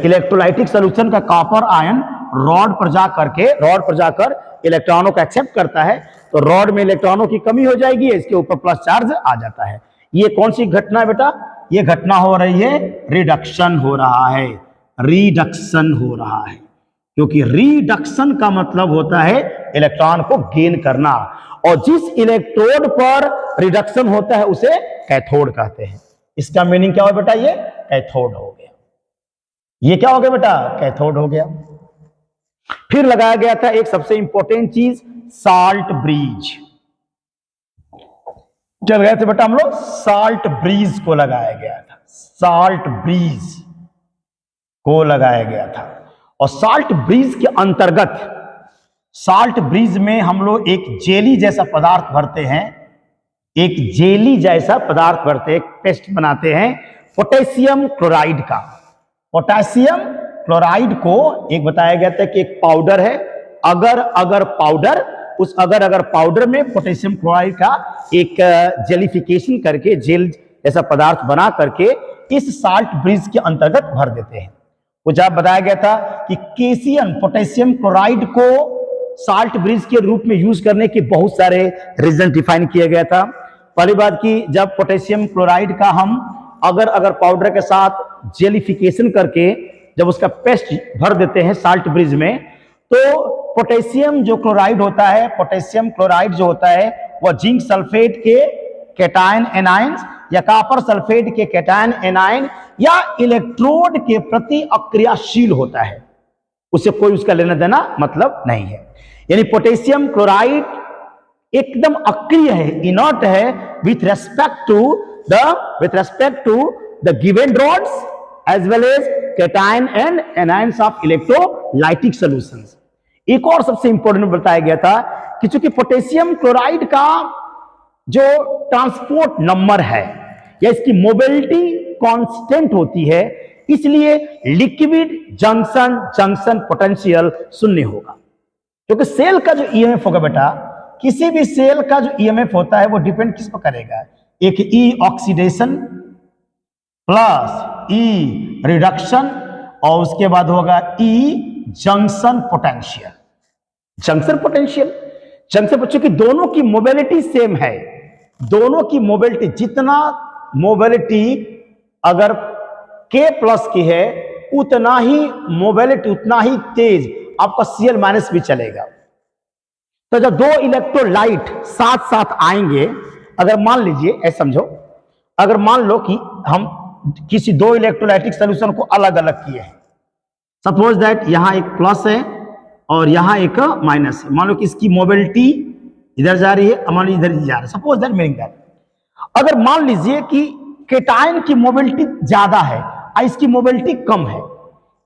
इलेक्ट्रोलाइटिक सोल्यूशन का कॉपर आयन रॉड पर जाकर इलेक्ट्रॉनों को एक्सेप्ट करता है, तो रॉड में इलेक्ट्रॉनों की कमी हो जाएगी, इसके ऊपर प्लस चार्ज आ जाता है। ये कौन सी घटना है बेटा? ये घटना हो रही है, रिडक्शन हो रहा है, रिडक्शन हो रहा है। क्योंकि रिडक्शन का मतलब होता है इलेक्ट्रॉन को गेन करना, और जिस इलेक्ट्रोड पर रिडक्शन होता है उसे कैथोड कहते हैं। इसका मीनिंग क्या हो बेटा? ये कैथोड हो गया। ये क्या हो गया बेटा? कैथोड हो गया। फिर लगाया गया था एक सबसे इंपॉर्टेंट चीज, साल्ट ब्रिज। क्या लगाए थे बेटा हम लोग? साल्ट ब्रिज को लगाया गया था, साल्ट ब्रिज को लगाया गया था। और साल्ट ब्रिज के अंतर्गत, साल्ट ब्रिज में हम लोग एक जेली जैसा पदार्थ भरते हैं, एक जेली जैसा पदार्थ भरते हैं, एक पेस्ट बनाते हैं पोटेशियम क्लोराइड का। पोटेशियम क्लोराइड को एक बताया गया था कि एक पाउडर है, अगर पाउडर, उस अगर पाउडर में पोटेशियम क्लोराइड का एक जेलिफिकेशन करके, जेल जैसा पदार्थ बना करके इस साल्ट ब्रिज के अंतर्गत भर देते हैं। वो जब बताया गया था कि केशियन पोटेशियम क्लोराइड को साल्ट ब्रिज के रूप में यूज करने के बहुत सारे रीजन डिफाइन किया गया था। पहली बात की जब पोटेशियम क्लोराइड का हम अगर पाउडर के साथ जेलिफिकेशन करके जब उसका पेस्ट भर देते हैं साल्ट ब्रिज में, तो पोटेशियम जो क्लोराइड होता है, पोटेशियम क्लोराइड जो होता है वह जिंक सल्फेट के कैटायन एनायंस या कॉपर सल्फेट के कैटायन एनायन या इलेक्ट्रोड के प्रति अक्रियाशील होता है, उसे कोई उसका लेना देना मतलब नहीं है। यानी पोटेशियम क्लोराइड एकदम अक्रिय है, इनर्ट है with respect to the given rods as well as cation and anions of electrolytic solutions. एक और सबसे इंपॉर्टेंट बताया गया था कि चूंकि पोटेशियम क्लोराइड का जो ट्रांसपोर्ट नंबर है या इसकी मोबिलिटी कांस्टेंट होती है, इसलिए लिक्विड जंक्शन पोटेंशियल शून्य होगा। क्योंकि सेल का जो ईएमएफ होगा बेटा, किसी भी सेल का जो ईएमएफ होता है वो डिपेंड किस पर करेगा, एक ई ऑक्सीडेशन प्लस ई रिडक्शन और उसके बाद होगा ई जंक्शन पोटेंशियल। चूंकि दोनों की मोबिलिटी सेम है, दोनों की मोबिलिटी जितना मोबिलिटी अगर K प्लस की है उतना ही मोबिलिटी उतना ही तेज आपका Cl माइनस भी चलेगा। तो जब दो इलेक्ट्रोलाइट साथ साथ आएंगे, अगर मान लीजिए ऐसा समझो, अगर मान लो कि हम किसी दो इलेक्ट्रोलाइटिक सॉल्यूशन को अलग अलग किए हैं, सपोज दैट यहां एक प्लस है और यहां एक माइनस है, मान लो कि इसकी मोबिलिटी इधर जा रही है, मान लो इधर जा रहा है, सपोज दैट मीनिंग दैट अगर मान लीजिए कि कैटायन की मोबिलिटी ज्यादा है और इसकी मोबिलिटी कम है,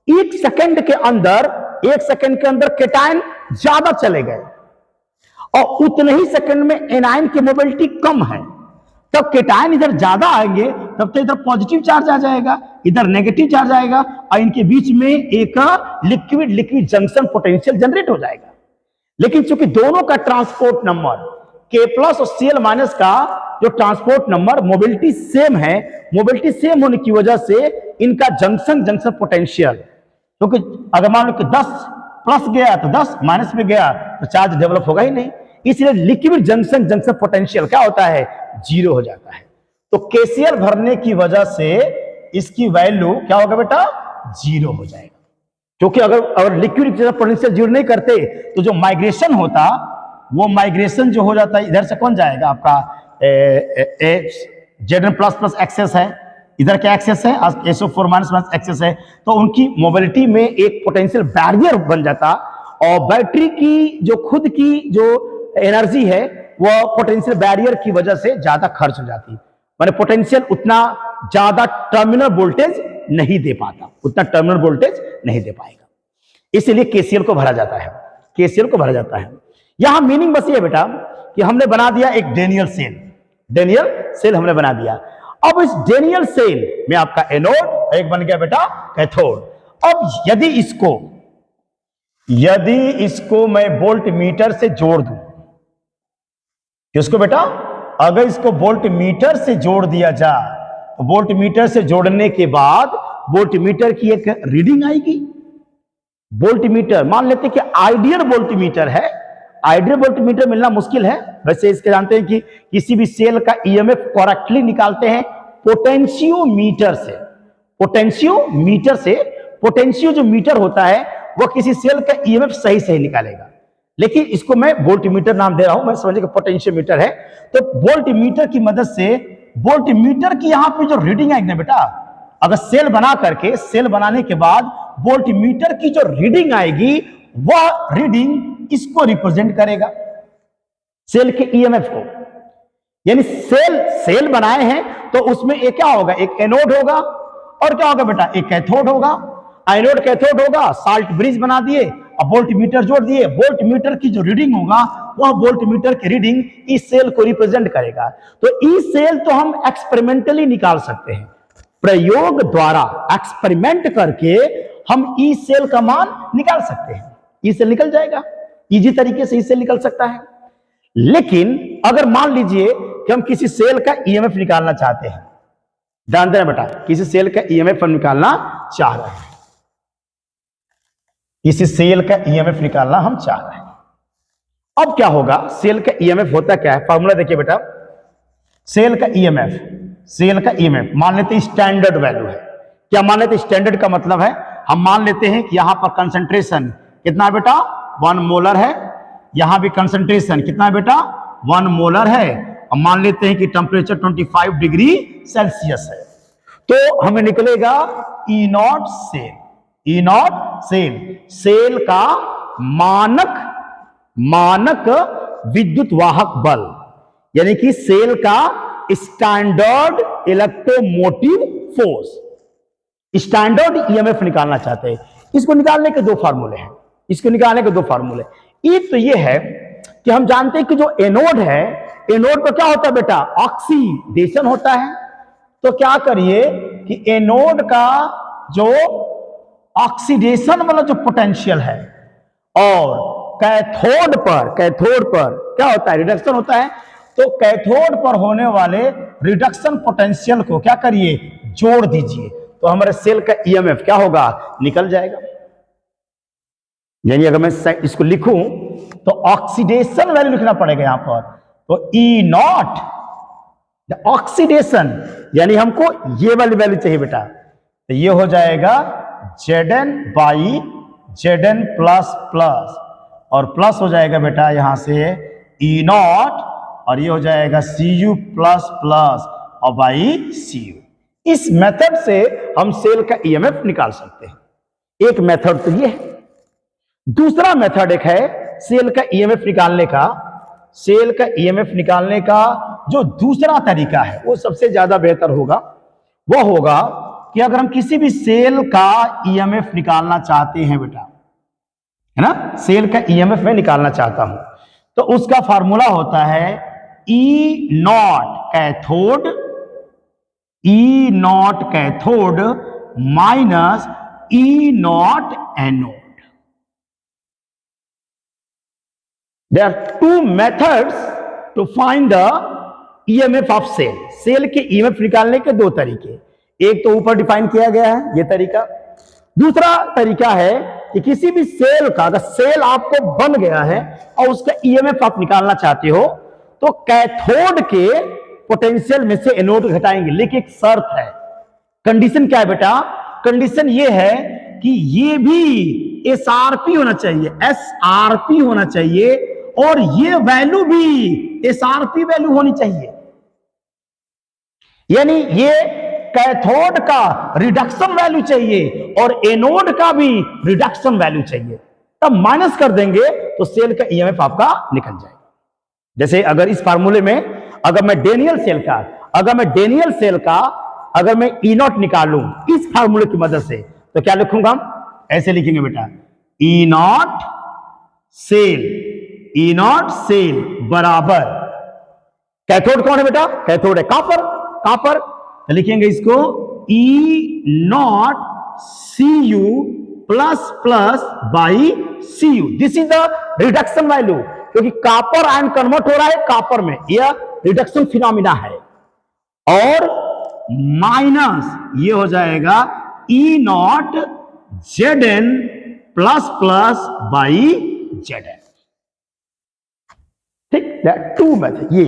एक सेकंड के अंदर कैटायन ज्यादा चले गए और उतने ही सेकंड में एनायन की मोबिलिटी कम है, तब कैटायन इधर ज्यादा आएंगे, तब तो इधर पॉजिटिव चार्ज आ जाएगा, इधर नेगेटिव चार्ज आएगा और इनके बीच में एक लिक्विड जंक्शन पोटेंशियल जनरेट हो जाएगा। लेकिन चूंकि दोनों का ट्रांसपोर्ट नंबर K प्लस और Cl माइनस का जो ट्रांसपोर्ट नंबर मोबिलिटी सेम है, मोबिलिटी सेम होने की वजह से इनका जंक्शन पोटेंशियल, क्योंकि अगर मान लो कि 10 प्लस गया तो 10 माइनस में गया तो चार्ज डेवलप होगा ही नहीं, इसलिए लिक्विड जंक्शन पोटेंशियल क्या होता है, जीरो हो जाता है। तो KCl भरने की वजह से इसकी वैल्यू क्या होगा बेटा, जीरो हो जाएगा। क्योंकि अगर लिक्विड पोटेंशियल जीरो नहीं करते तो जो माइग्रेशन होता, वो माइग्रेशन जो हो जाता है, इधर से कौन जाएगा आपका Zn प्लस प्लस एक्सेस है, इधर क्या एक्सेस है, SO4 माइनस माइनस एक्सेस है, तो उनकी मोबिलिटी में एक पोटेंशियल बैरियर बन जाता और बैटरी की जो खुद की जो एनर्जी है वो पोटेंशियल बैरियर की वजह से ज्यादा खर्च हो जाती, माने पोटेंशियल उतना ज्यादा टर्मिनल वोल्टेज नहीं दे पाता, उतना टर्मिनल वोल्टेज नहीं दे पाएगा, इसलिए KCl को भरा जाता है, KCl को भरा जाता है। यहां मीनिंग बस ये बेटा कि हमने बना दिया एक डेनियल सेल हमने बना दिया। अब इस डेनियल सेल में आपका एनोड एक बन गया बेटा कैथोड। अब यदि इसको मैं वोल्ट मीटर से जोड़ दूं, किसको बेटा, अगर इसको वोल्ट मीटर से जोड़ दिया जाए तो वोल्ट मीटर से जोड़ने के बाद वोल्ट मीटर की एक रीडिंग आएगी। वोल्ट मीटर मान लेते कि आइडियल वोल्ट मीटर है, आइडियल वोल्ट मीटर मिलना मुश्किल है, वैसे इसके जानते हैं कि किसी भी सेल का ईएमएफ करेक्टली निकालते हैं पोटेंशियोमीटर से। पोटेंशियो जो मीटर होता है वो किसी सेल का ईएमएफ सही निकालेगा, लेकिन इसको मैं वोल्ट मीटर नाम दे रहा हूं, मैं समझिए पोटेंशियोमीटर है। तो वोल्ट मीटर की मदद से वोल्ट मीटर की यहां पे जो रीडिंग आएगी ना बेटा, अगर सेल बनाने के बाद वोल्ट मीटर की जो रीडिंग आएगी वह रीडिंग इसको रिप्रेजेंट करेगा, सेल के ईएमएफ को। यानी सेल बनाए हैं तो उसमें एक क्या होगा, एक एनोड होगा और क्या होगा बेटा, एक कैथोड होगा। एनोड कैथोड होगा, साल्ट ब्रिज बना दिए और वोल्ट मीटर जोड़ दिए, वोल्ट मीटर की जो रीडिंग होगा वह वोल्ट मीटर की रीडिंग इस सेल को रिप्रेजेंट करेगा। तो इस सेल तो हम एक्सपेरिमेंटली निकाल सकते हैं, प्रयोग द्वारा एक्सपेरिमेंट करके हम ई सेल का मान निकाल सकते हैं, ई सेल निकल जाएगा, इजी तरीके से ई सेल निकल सकता है। लेकिन अगर मान लीजिए कि हम किसी सेल का ईएमएफ निकालना चाहते हैं, ध्यान देना बेटा, किसी सेल का ईएमएफ हम निकालना चाह रहे हैं, किसी सेल का ईएमएफ निकालना हम चाह रहे हैं, अब क्या होगा, सेल का ईएमएफ होता क्या है, फॉर्मूला देखिए बेटा, सेल का ईएमएफ, सेल का ईएमएफ मान लेते हैं स्टैंडर्ड वैल्यू है। क्या मान लेते हैं, स्टैंडर्ड का मतलब है हम मान लेते हैं कि यहां पर कंसंट्रेशन कितना है बेटा, 1 मोलर है, यहां भी कंसंट्रेशन कितना है बेटा, 1 मोलर है, और मान लेते हैं कि टेम्परेचर 25 डिग्री सेल्सियस है, तो हमें निकलेगा E naught cell, E naught cell, cell का मानक विद्युत वाहक बल, यानी कि सेल का standard electromotive force, standard EMF निकालना चाहते हैं। इसको निकालने के दो फार्मूले हैं, इसको निकालने के दो फार्मूले, एक तो ये है कि हम जानते हैं कि जो एनोड है, एनोड पर क्या होता है बेटा, ऑक्सीडेशन होता है। तो क्या करिए कि एनोड का जो ऑक्सीडेशन वाला जो पोटेंशियल है और कैथोड पर क्या होता है, रिडक्शन होता है, तो कैथोड पर होने वाले रिडक्शन पोटेंशियल को क्या करिए, जोड़ दीजिए, तो हमारे सेल का ईएमएफ क्या होगा, निकल जाएगा। यानी अगर मैं इसको लिखूं तो ऑक्सीडेशन वैल्यू लिखना पड़ेगा यहां पर, तो ई नॉट ऑक्सीडेशन, यानी हमको ये वाली वैल्यू चाहिए बेटा, तो ये हो जाएगा Zn by Zn plus plus, और प्लस हो जाएगा बेटा यहां से ई नॉट, और ये हो जाएगा Cu प्लस प्लस और बाई Cu। इस मेथड से हम सेल का ईएमएफ निकाल सकते हैं। एक मेथड तो ये है, दूसरा मेथड एक है सेल का ईएमएफ निकालने का। सेल का ईएमएफ निकालने का जो दूसरा तरीका है वो सबसे ज्यादा बेहतर होगा, वो होगा कि अगर हम किसी भी सेल का ईएमएफ निकालना चाहते हैं बेटा, है ना, सेल का ईएमएफ में निकालना चाहता हूं, तो उसका फार्मूला होता है E naught cathode, E naught cathode minus E naught anode. There are two methods to find the EMF of cell. Cell के EMF निकालने के दो तरीके, एक तो ऊपर डिफाइन किया गया है ये तरीका, दूसरा तरीका है कि किसी भी सेल का, अगर सेल आपको बन गया है और उसका EMF आप निकालना चाहते हो, तो कैथोड के पोटेंशियल में से एनोड घटाएंगे, लेकिन एक शर्त है। कंडीशन क्या है बेटा, कंडीशन ये है कि ये भी एसआरपी होना चाहिए, एसआरपी होना चाहिए, और ये वैल्यू भी एसआरपी वैल्यू होनी चाहिए, यानी ये कैथोड का रिडक्शन वैल्यू चाहिए और एनोड का भी रिडक्शन वैल्यू चाहिए, तब माइनस कर देंगे तो सेल का ईएमएफ आपका निकल जाएगा। जैसे अगर इस फार्मूले में अगर मैं डेनियल सेल का अगर मैं ई नॉट निकालूं इस फार्मूले की मदद से, तो क्या लिखूंगा हम, ऐसे लिखेंगे बेटा, ई नॉट सेल बराबर, कैथोड कौन है बेटा, कैथोड है कॉपर, तो लिखेंगे इसको E naught Cu plus plus by Cu। This is the reduction value, क्योंकि कॉपर आयन कन्वर्ट हो रहा है कॉपर में, यह रिडक्शन फिनोमिना है, और माइनस ये हो जाएगा E naught Zn plus plus by Zn। ठीक, टू मेथड, ये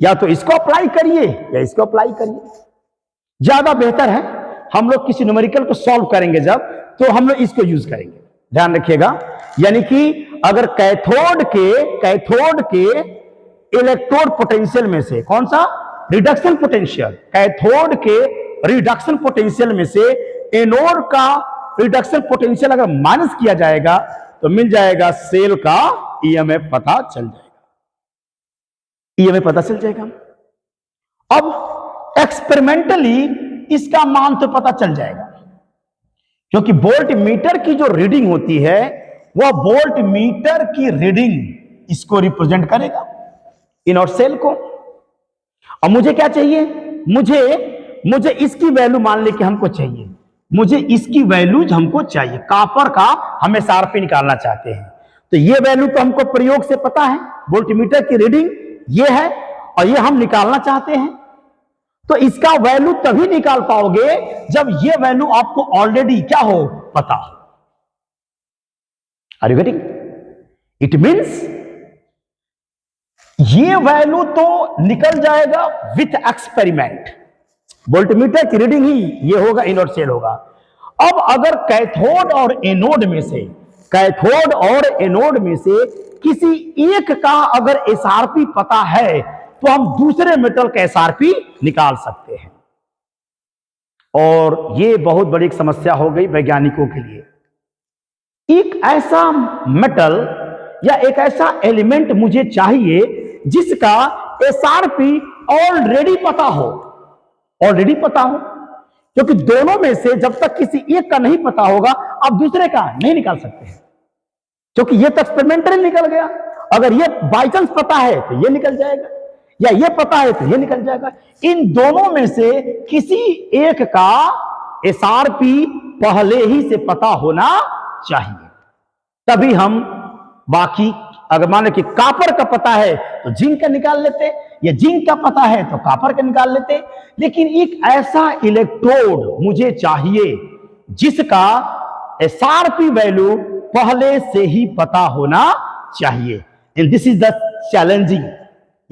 या तो इसको अप्लाई करिए या इसको अप्लाई करिए, ज्यादा बेहतर है। हम लोग किसी न्यूमेरिकल को सॉल्व करेंगे जब, तो हम लोग इसको यूज करेंगे, ध्यान रखिएगा। यानी कि अगर कैथोड के इलेक्ट्रोड पोटेंशियल में से, कौन सा, रिडक्शन पोटेंशियल, कैथोड के रिडक्शन पोटेंशियल में से एनोड का रिडक्शन पोटेंशियल अगर माइनस किया जाएगा तो मिल जाएगा सेल का ईएमएफ पता चल जाएगा, ईएमएफ पता चल जाएगा। अब एक्सपेरिमेंटली इसका मान तो पता चल जाएगा, क्योंकि वोल्ट मीटर की जो रीडिंग होती है वह वोल्ट मीटर की रीडिंग इसको रिप्रेजेंट करेगा, इन और सेल को। और मुझे क्या चाहिए, मुझे इसकी वैल्यू मान ले कि हमको चाहिए, मुझे इसकी वैल्यू हमको चाहिए, कॉपर का हम एसआरपी निकालना चाहते हैं, तो ये वैल्यू तो हमको प्रयोग से पता है, वोल्टमीटर की रीडिंग ये है और ये हम निकालना चाहते हैं, तो इसका वैल्यू तभी निकाल पाओगे जब ये वैल्यू आपको ऑलरेडी क्या हो, पता हो। Are you getting? It means ये वैल्यू तो निकल जाएगा विथ एक्सपेरिमेंट, वोल्टमीटर की रीडिंग ही ये होगा, इनोड सेल होगा। अब अगर कैथोड और एनोड में से, कैथोड और एनोड में से किसी एक का अगर एसआरपी पता है तो हम दूसरे मेटल का एसआरपी निकाल सकते हैं। और ये बहुत बड़ी एक समस्या हो गई वैज्ञानिकों के लिए। एक ऐसा मेटल या एक ऐसा एलिमेंट मुझे चाहिए जिसका एसआरपी ऑलरेडी पता हो, ऑलरेडी पता हो, क्योंकि दोनों में से जब तक किसी एक का नहीं पता होगा आप दूसरे का नहीं निकाल सकते हैं, क्योंकि ये तो एक्सपेरिमेंटली निकल गया। अगर ये बाई चांस पता है तो ये निकल जाएगा, या ये पता है तो ये निकल जाएगा। इन दोनों में से किसी एक का एसआरपी पहले ही से पता होना चाहिए, तभी हम बाकी, अगर मान लो कि कॉपर का पता है तो जिंक का निकाल लेते, या जिंक का पता है तो कॉपर का निकाल लेते। लेकिन एक ऐसा इलेक्ट्रोड मुझे चाहिए जिसका एसआरपी वैल्यू पहले से ही पता होना चाहिए। And this is the challenging,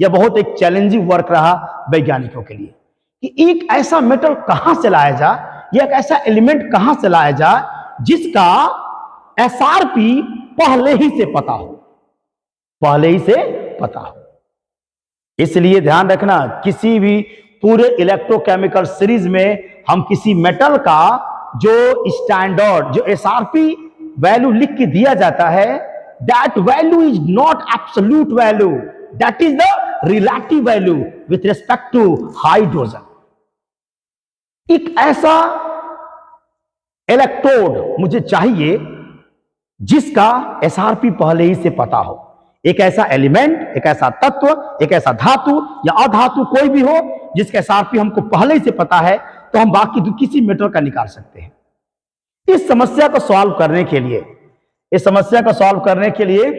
यह बहुत एक चैलेंजिंग वर्क रहा वैज्ञानिकों के लिए कि एक ऐसा मेटल कहां से लाया जाए, या एक ऐसा एलिमेंट कहां से लाया जाए जिसका एसआरपी पहले ही से पता हो, पहले ही से पता हो। इसलिए ध्यान रखना, किसी भी पूरे इलेक्ट्रोकेमिकल सीरीज में हम किसी मेटल का जो स्टैंडर्ड, जो एसआरपी वैल्यू लिख के दिया जाता है, that value is not absolute value, that is the relative value with respect to hydrogen. एक ऐसा इलेक्ट्रोड मुझे चाहिए जिसका एसआरपी पहले ही से पता हो, एक ऐसा एलिमेंट, एक ऐसा तत्व, एक ऐसा धातु या अधातु कोई भी हो जिसका एसआरपी हमको पहले ही से पता है, तो हम बाकी किसी मेटल का निकाल सकते हैं। इस समस्या को सॉल्व करने के लिए, इस समस्या को सॉल्व करने के लिए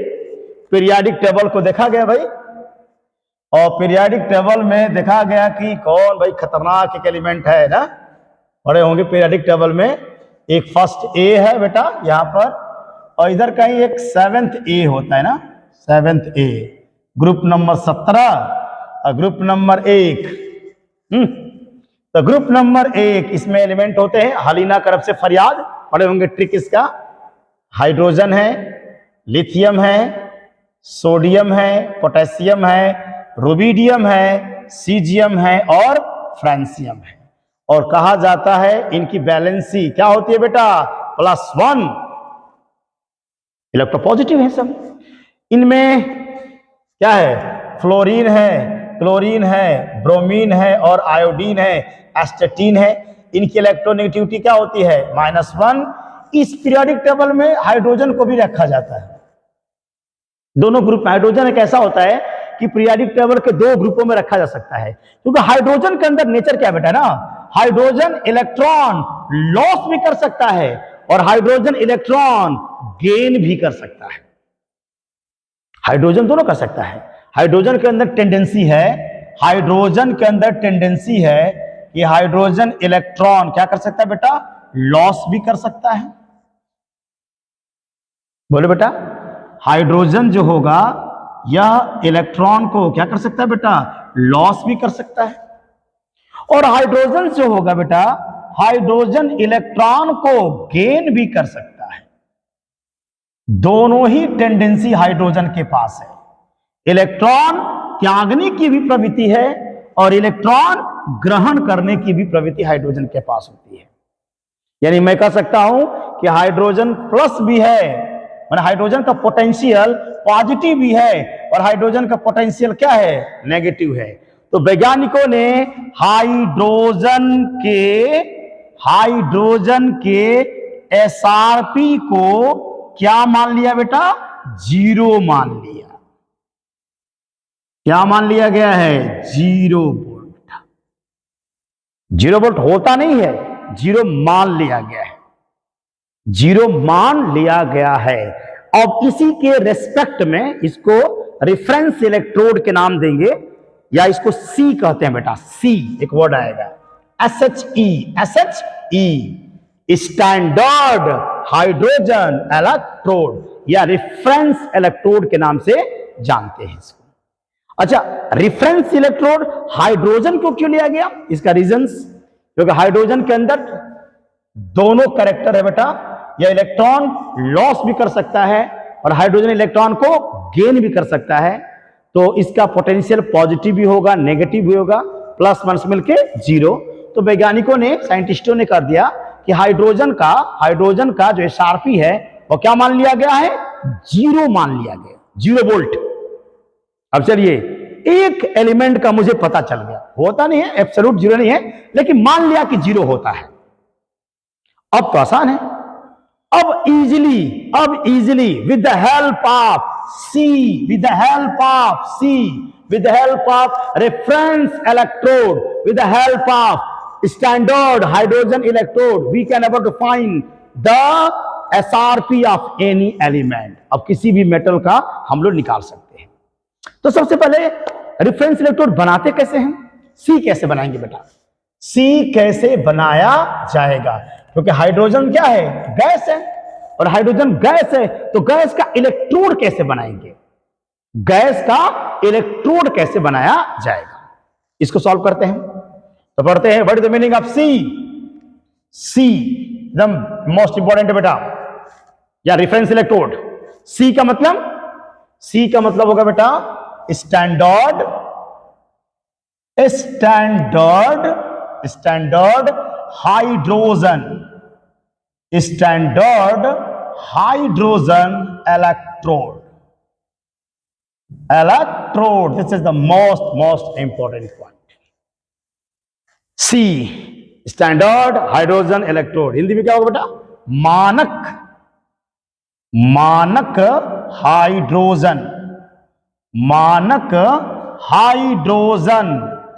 पीरियाडिक टेबल को देखा गया भाई, और पीरियाडिक टेबल में देखा गया कि कौन भाई खतरनाक एक एलिमेंट है ना, पढ़े होंगे पीरियाडिक टेबल में। एक फर्स्ट ए है बेटा यहां पर, और इधर कहीं एक 7th ए होता है ना, 7th ए, ग्रुप नंबर 17 और ग्रुप नंबर 1। तो ग्रुप नंबर 1 इसमें एलिमेंट होते हैं, हलीना करब से फरियाद, पढ़े होंगे ट्रिक इसका। हाइड्रोजन है, लिथियम है, सोडियम है, पोटेशियम है, रुबिडियम है, सीजियम है और फ्रांसियम है। और कहा जाता है इनकी वैलेंसी क्या होती है बेटा, +1, इलेक्ट्रोपॉजिटिव है सब। इनमें क्या है, फ्लोरीन है, क्लोरीन है, ब्रोमीन है और आयोडीन है, एस्टेटीन है। इनकी इलेक्ट्रोनेगेटिविटी क्या होती है, -1। इस पीरियोडिक टेबल में हाइड्रोजन को भी रखा जाता है, दोनों ग्रुप में। हाइड्रोजन एक ऐसा होता है कि पीरियोडिक टेबल के 2 ग्रुपों में रखा जा सकता है, क्योंकि हाइड्रोजन के अंदर नेचर क्या बेटा ना, हाइड्रोजन इलेक्ट्रॉन लॉस भी कर सकता है और हाइड्रोजन इलेक्ट्रॉन गेन भी कर सकता है। हाइड्रोजन दोनों कर सकता है। हाइड्रोजन के अंदर टेंडेंसी है, हाइड्रोजन के अंदर टेंडेंसी है कि हाइड्रोजन इलेक्ट्रॉन क्या कर सकता है बेटा, लॉस भी कर सकता है। बोले बेटा, हाइड्रोजन जो होगा यह इलेक्ट्रॉन को क्या कर सकता है बेटा, लॉस भी कर सकता है। और हाइड्रोजन जो होगा बेटा, हाइड्रोजन इलेक्ट्रॉन को गेन भी कर सकता है। दोनों ही टेंडेंसी हाइड्रोजन के पास है। इलेक्ट्रॉन त्यागने की भी प्रवृत्ति है और इलेक्ट्रॉन ग्रहण करने की भी प्रवृत्ति हाइड्रोजन के पास होती है। यानी मैं कह सकता हूं कि हाइड्रोजन प्लस भी है, माने हाइड्रोजन का पोटेंशियल पॉजिटिव भी है और हाइड्रोजन का पोटेंशियल क्या है, नेगेटिव है। तो वैज्ञानिकों ने हाइड्रोजन के एसआरपी को क्या मान लिया बेटा, 0 मान लिया। क्या मान लिया गया है, 0 वोल्ट। 0 वोल्ट होता नहीं है, 0 मान लिया गया है, 0 मान लिया गया है। अब इसी के रेस्पेक्ट में इसको रेफरेंस इलेक्ट्रोड के नाम देंगे, या इसको सी कहते हैं बेटा, सी एक वर्ड आएगा, SHE, स्टैंडर्ड हाइड्रोजन इलेक्ट्रोड या रेफरेंस इलेक्ट्रोड के नाम से जानते हैं इसको। अच्छा, रेफरेंस इलेक्ट्रोड हाइड्रोजन को क्यों लिया गया? इसका रीजंस, क्योंकि हाइड्रोजन के अंदर दोनों कैरेक्टर है बेटा, यह इलेक्ट्रॉन लॉस भी कर सकता है और हाइड्रोजन इलेक्ट्रॉन को गेन भी कर सकता है। तो इसका पोटेंशियल पॉजिटिव भी होगा, नेगेटिव भी होगा, प्लस माइनस मिलके जीरो। तो वैज्ञानिकों ने, साइंटिस्टों ने कर दिया कि हाइड्रोजन का जो शार्पी है वो क्या मान लिया गया है? जीरो मान लिया गया, 0 वोल्ट। अब चलिए, एक एलिमेंट का मुझे पता चल गया, होता नहीं है, एब्सोल्यूट जीरो नहीं है, लेकिन मान लिया कि जीरो होता है। अब तो आसान है। अब easily with the help of reference electrode, with the help of standard hydrogen electrode, we can able to find the SRP of any element. अब किसी भी मेटल का हम लोग निकाल सकते हैं। तो सबसे पहले रेफरेंस इलेक्ट्रोड बनाते कैसे हैं? सी कैसे बनाएंगे बेटा? सी कैसे बनाया जाएगा? क्योंकि हाइड्रोजन क्या है? गैस है, और हाइड्रोजन गैस है, तो गैस का इलेक्ट्रोड कैसे बनाएंगे? गैस का इलेक्ट्रोड कैसे बनाया जाएगा? इसको सॉल्व करते हैं। तो पढ़ते हैं, what is the meaning of C? C एकदम मोस्ट इंपॉर्टेंट है बेटा, या रेफरेंस इलेक्ट्रोड। सी का मतलब होगा बेटा standard hydrogen electrode. This is the most important point. See standard hydrogen electrode, Hindi में क्या होगा बेटा? मानक हाइड्रोजन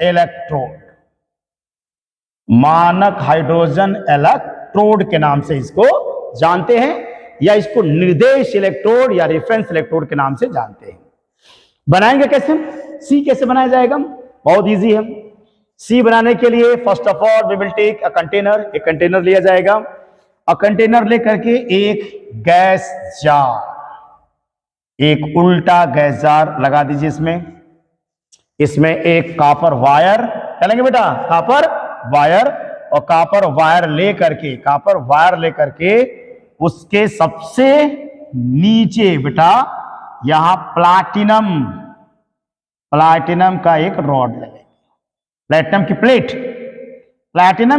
इलेक्ट्रोड, मानक हाइड्रोजन इलेक्ट्रोड के नाम से इसको जानते हैं, या इसको निर्देश इलेक्ट्रोड या रेफरेंस इलेक्ट्रोड के नाम से जानते हैं। बनाएंगे कैसे? सी कैसे बनाया जाएगा? बहुत इजी है। सी बनाने के लिए first of all we will take a container, एक कंटेनर लिया जाएगा, और कंटेनर लेकर के एक गैस जार, एक उल्टा गैस जार लगा दीजिए। इसमें एक कॉपर वायर चलेंगे बेटा, कॉपर वायर, और कॉपर वायर लेकर के उसके सबसे नीचे बेटा यहां प्लैटिनम का एक रॉड लगेगा, प्लैटिनम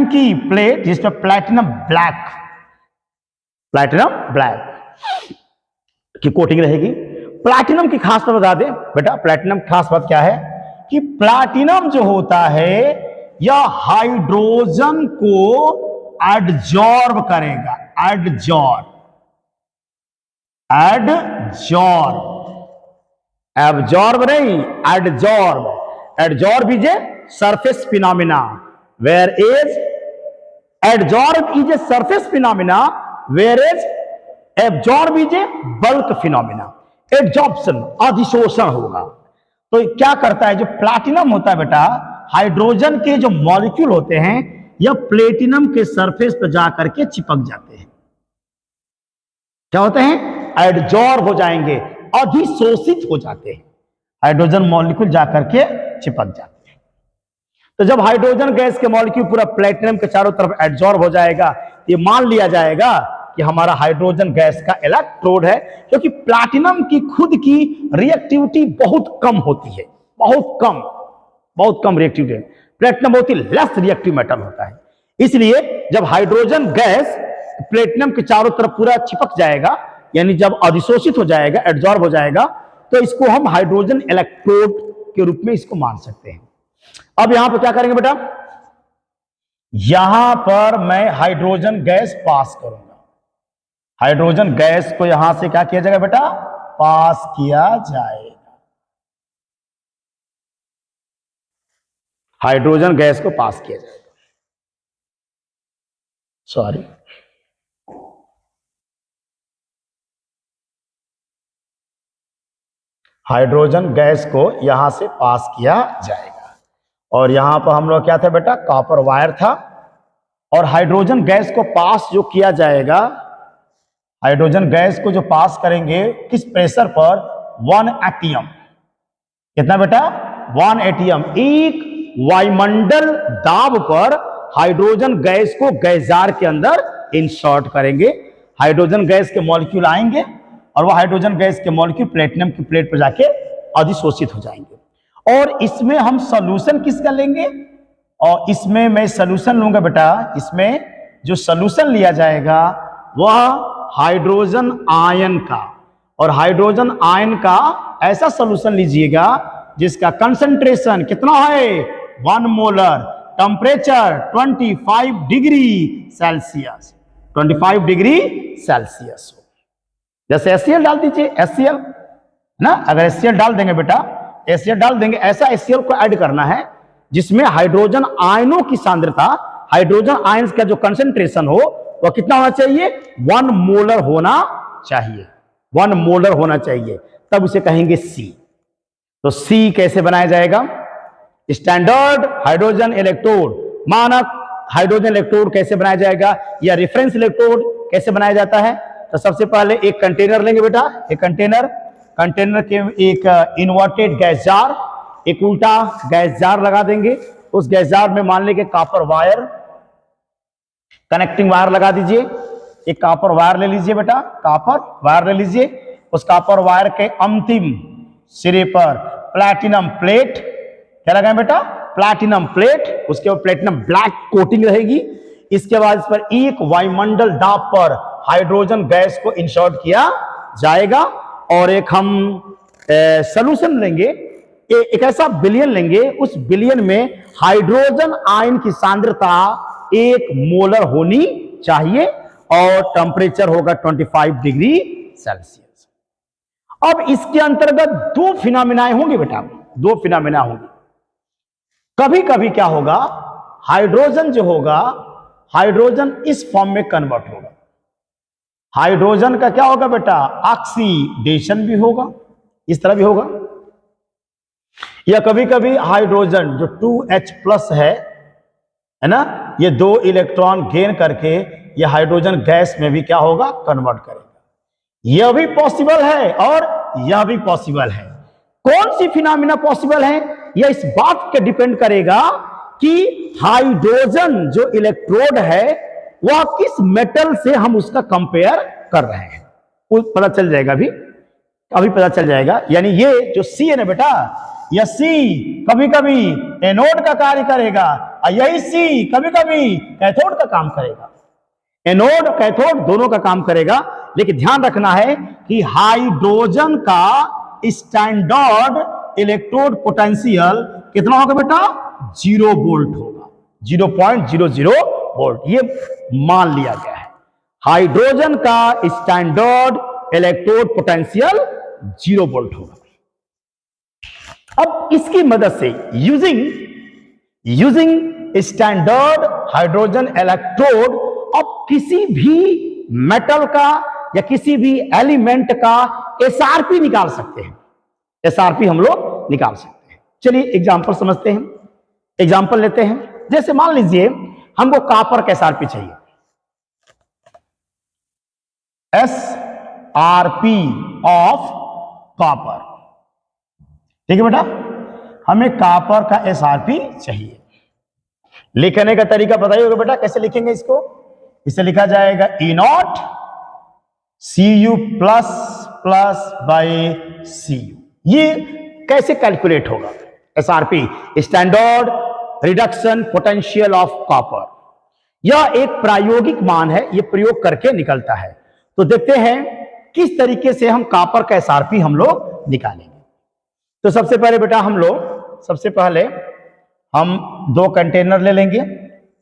की प्लेट जिस पर प्लैटिनम ब्लैक की कोटिंग रहेगी। प्लैटिनम की खास बात बता दे बेटा, प्लैटिनम की खास बात क्या है कि प्लैटिनम जो होता है यह हाइड्रोजन को एडजॉर्ब करेगा, एब्जॉर्ब नहीं, adsorb is a surface phenomena, where as adsorb is a surface phenomena, where as absorb is a bulk phenomena. Absorption अधिशोषण होगा। तो क्या करता है, जो प्लैटिनम होता है बेटा, हाइड्रोजन के जो मॉलिक्यूल होते हैं यह प्लेटिनम के सरफेस पर जाकर के चिपक जाते हैं। क्या होते हैं? एडजॉर्ब हो जाएंगे, अधिशोषित हो जाते हैं, हाइड्रोजन मॉलिक्यूल जाकर के चिपक जाते हैं। तो जब हाइड्रोजन गैस के मॉलिक्यूल पूरा प्लेटिनम के चारों तरफ एडजॉर्ब हो जाएगा, ये मान लिया जाएगा कि हमारा हाइड्रोजन गैस का इलेक्ट्रोड है, क्योंकि प्लैटिनम की खुद की रिएक्टिविटी बहुत कम होती है, बहुत कम रिएक्टिविटी है। प्लेटिनम बहुत ही लेस रिएक्टिव मेटल होता है। इसलिए जब हाइड्रोजन गैस प्लेटिनम के चारों तरफ पूरा चिपक जाएगा, यानी जब अधिशोषित हो जाएगा, एडजॉर्ब हो जाएगा, तो इसको हम हाइड्रोजन इलेक्ट्रोड के रूप में इसको मान सकते हैं। अब यहां पर क्या करेंगे बेटा, यहां पर मैं हाइड्रोजन गैस पास करूंगा। हाइड्रोजन गैस को यहां से क्या किया जाएगा बेटा? पास किया जाएगा। हाइड्रोजन गैस को पास किया जाएगा, सॉरी, हाइड्रोजन गैस को यहां से पास किया जाएगा। और यहां पर हम लोग क्या था बेटा? कॉपर वायर था। और हाइड्रोजन गैस को पास जो किया जाएगा, हाइड्रोजन गैस को जो पास करेंगे किस प्रेशर पर? 1 atm, कितना बेटा 1 एटीएम। एक वायुमंडल दाब पर हाइड्रोजन गैस को गैस जार के अंदर इंसर्ट करेंगे। हाइड्रोजन गैस के मॉलिक्यूल आएंगे और वह हाइड्रोजन गैस के मॉलिक्यूल प्लेटिनम की प्लेट पर जाके अधिशोषित हो जाएंगे। और इसमें हम सॉल्यूशन किसका लेंगे? और इसमें मैं सॉल्यूशन लूंगा बेटा, इसमें जो सॉल्यूशन लिया जाएगा वह हाइड्रोजन आयन का, और हाइड्रोजन आयन का ऐसा सॉल्यूशन लीजिएगा जिसका कंसंट्रेशन कितना है 1 molar, temperature 25 degree Celsius, 25 degree Celsius हो। जैसे HCl डाल दीजिए, HCl ना, अगर HCl डाल देंगे बेटा, HCl डाल देंगे, ऐसा HCl को ऐड करना है जिसमें हाइड्रोजन आयनों की सांद्रता, हाइड्रोजन आयन का जो कंसंट्रेशन हो वह कितना होना चाहिए 1 मोलर होना चाहिए, 1 मोलर होना चाहिए, तब उसे कहेंगे C। तो C कैसे बनाया जाएगा? स्टैंडर्ड हाइड्रोजन इलेक्ट्रोड, मानक हाइड्रोजन इलेक्ट्रोड कैसे बनाया जाएगा, या रेफरेंस इलेक्ट्रोड कैसे बनाया जाता है? तो सबसे पहले एक कंटेनर लेंगे बेटा, एक कंटेनर के एक इन्वर्टेड गैस जार, एक उल्टा गैस जार लगा देंगे। उस गैस जार में मान लेंगे कॉपर वायर, कनेक्टिंग वायर लगा दीजिए। एक कॉपर वायर ले लीजिए बेटा, कॉपर वायर ले लीजिए। उस कॉपर वायर के अंतिम सिरे पर प्लैटिनम प्लेट, क्या लगाएं बेटा? Platinum plate. उसके ऊपर प्लैटिनम ब्लैक कोटिंग रहेगी। इसके बाद इस पर एक वायुमंडल दाब पर हाइड्रोजन गैस को इंसर्ट किया जाएगा, और एक हम सॉल्यूशन लेंगे, एक ऐसा विलयन लेंगे, उस विलयन में हाइड्रोजन आयन की सांद्रता 1 मोलर होनी चाहिए और टेम्परेचर होगा 25 डिग्री सेल्सियस। अब इसके अंतर्गत 2 फिनोमेना होंगे बेटा, 2 फिनोमेना होंगे। कभी कभी क्या होगा, हाइड्रोजन जो होगा, हाइड्रोजन इस फॉर्म में कन्वर्ट होगा। हाइड्रोजन का क्या होगा बेटा? ऑक्सीडेशन भी होगा, इस तरह भी होगा। या कभी कभी हाइड्रोजन जो 2H+ है ना, ये 2 इलेक्ट्रॉन गेन करके ये हाइड्रोजन गैस में भी क्या होगा, कन्वर्ट करेगा। यह भी पॉसिबल है और यह भी पॉसिबल है। कौन सी फिनोमेना पॉसिबल है, यह इस बात पे डिपेंड करेगा कि हाइड्रोजन जो इलेक्ट्रोड है वह किस मेटल से हम उसका कंपेयर कर रहे हैं, पता चल जाएगा। अभी पता चल जाएगा। यानी ये जो C है ना बेटा, यह C कभी कभी एनोड का कार्य करेगा और यही C कभी कभी कैथोड का काम करेगा। एनोड कैथोड दोनों का काम करेगा, लेकिन ध्यान रखना है कि हाइड्रोजन का स्टैंडर्ड इलेक्ट्रोड पोटेंशियल कितना होगा बेटा? 0 वोल्ट होगा, 0.00 वोल्ट, ये मान लिया गया है। हाइड्रोजन का स्टैंडर्ड इलेक्ट्रोड पोटेंशियल 0 वोल्ट होगा। अब इसकी मदद से यूजिंग स्टैंडर्ड हाइड्रोजन इलेक्ट्रोड, अब किसी भी मेटल का या किसी भी एलिमेंट का SRP निकाल सकते हैं। SRP हम लोग निकाल सकते हैं। चलिए एग्जांपल समझते हैं, एग्जांपल लेते हैं। जैसे मान लीजिए हमको कॉपर का SRP चाहिए, SRP ऑफ कॉपर, ठीक है बेटा, हमें कॉपर का SRP चाहिए। लिखने का तरीका बताइए होगा बेटा, कैसे लिखेंगे इसको? इसे लिखा जाएगा E0 Cu plus by Cu। ये कैसे कैलकुलेट होगा? SRP standard reduction potential of copper. यह एक प्रायोगिक मान है, यह प्रयोग करके निकलता है। तो देखते हैं किस तरीके से हम कॉपर का SRP हम लोग निकालेंगे। तो सबसे पहले बेटा हम 2 कंटेनर ले लेंगे।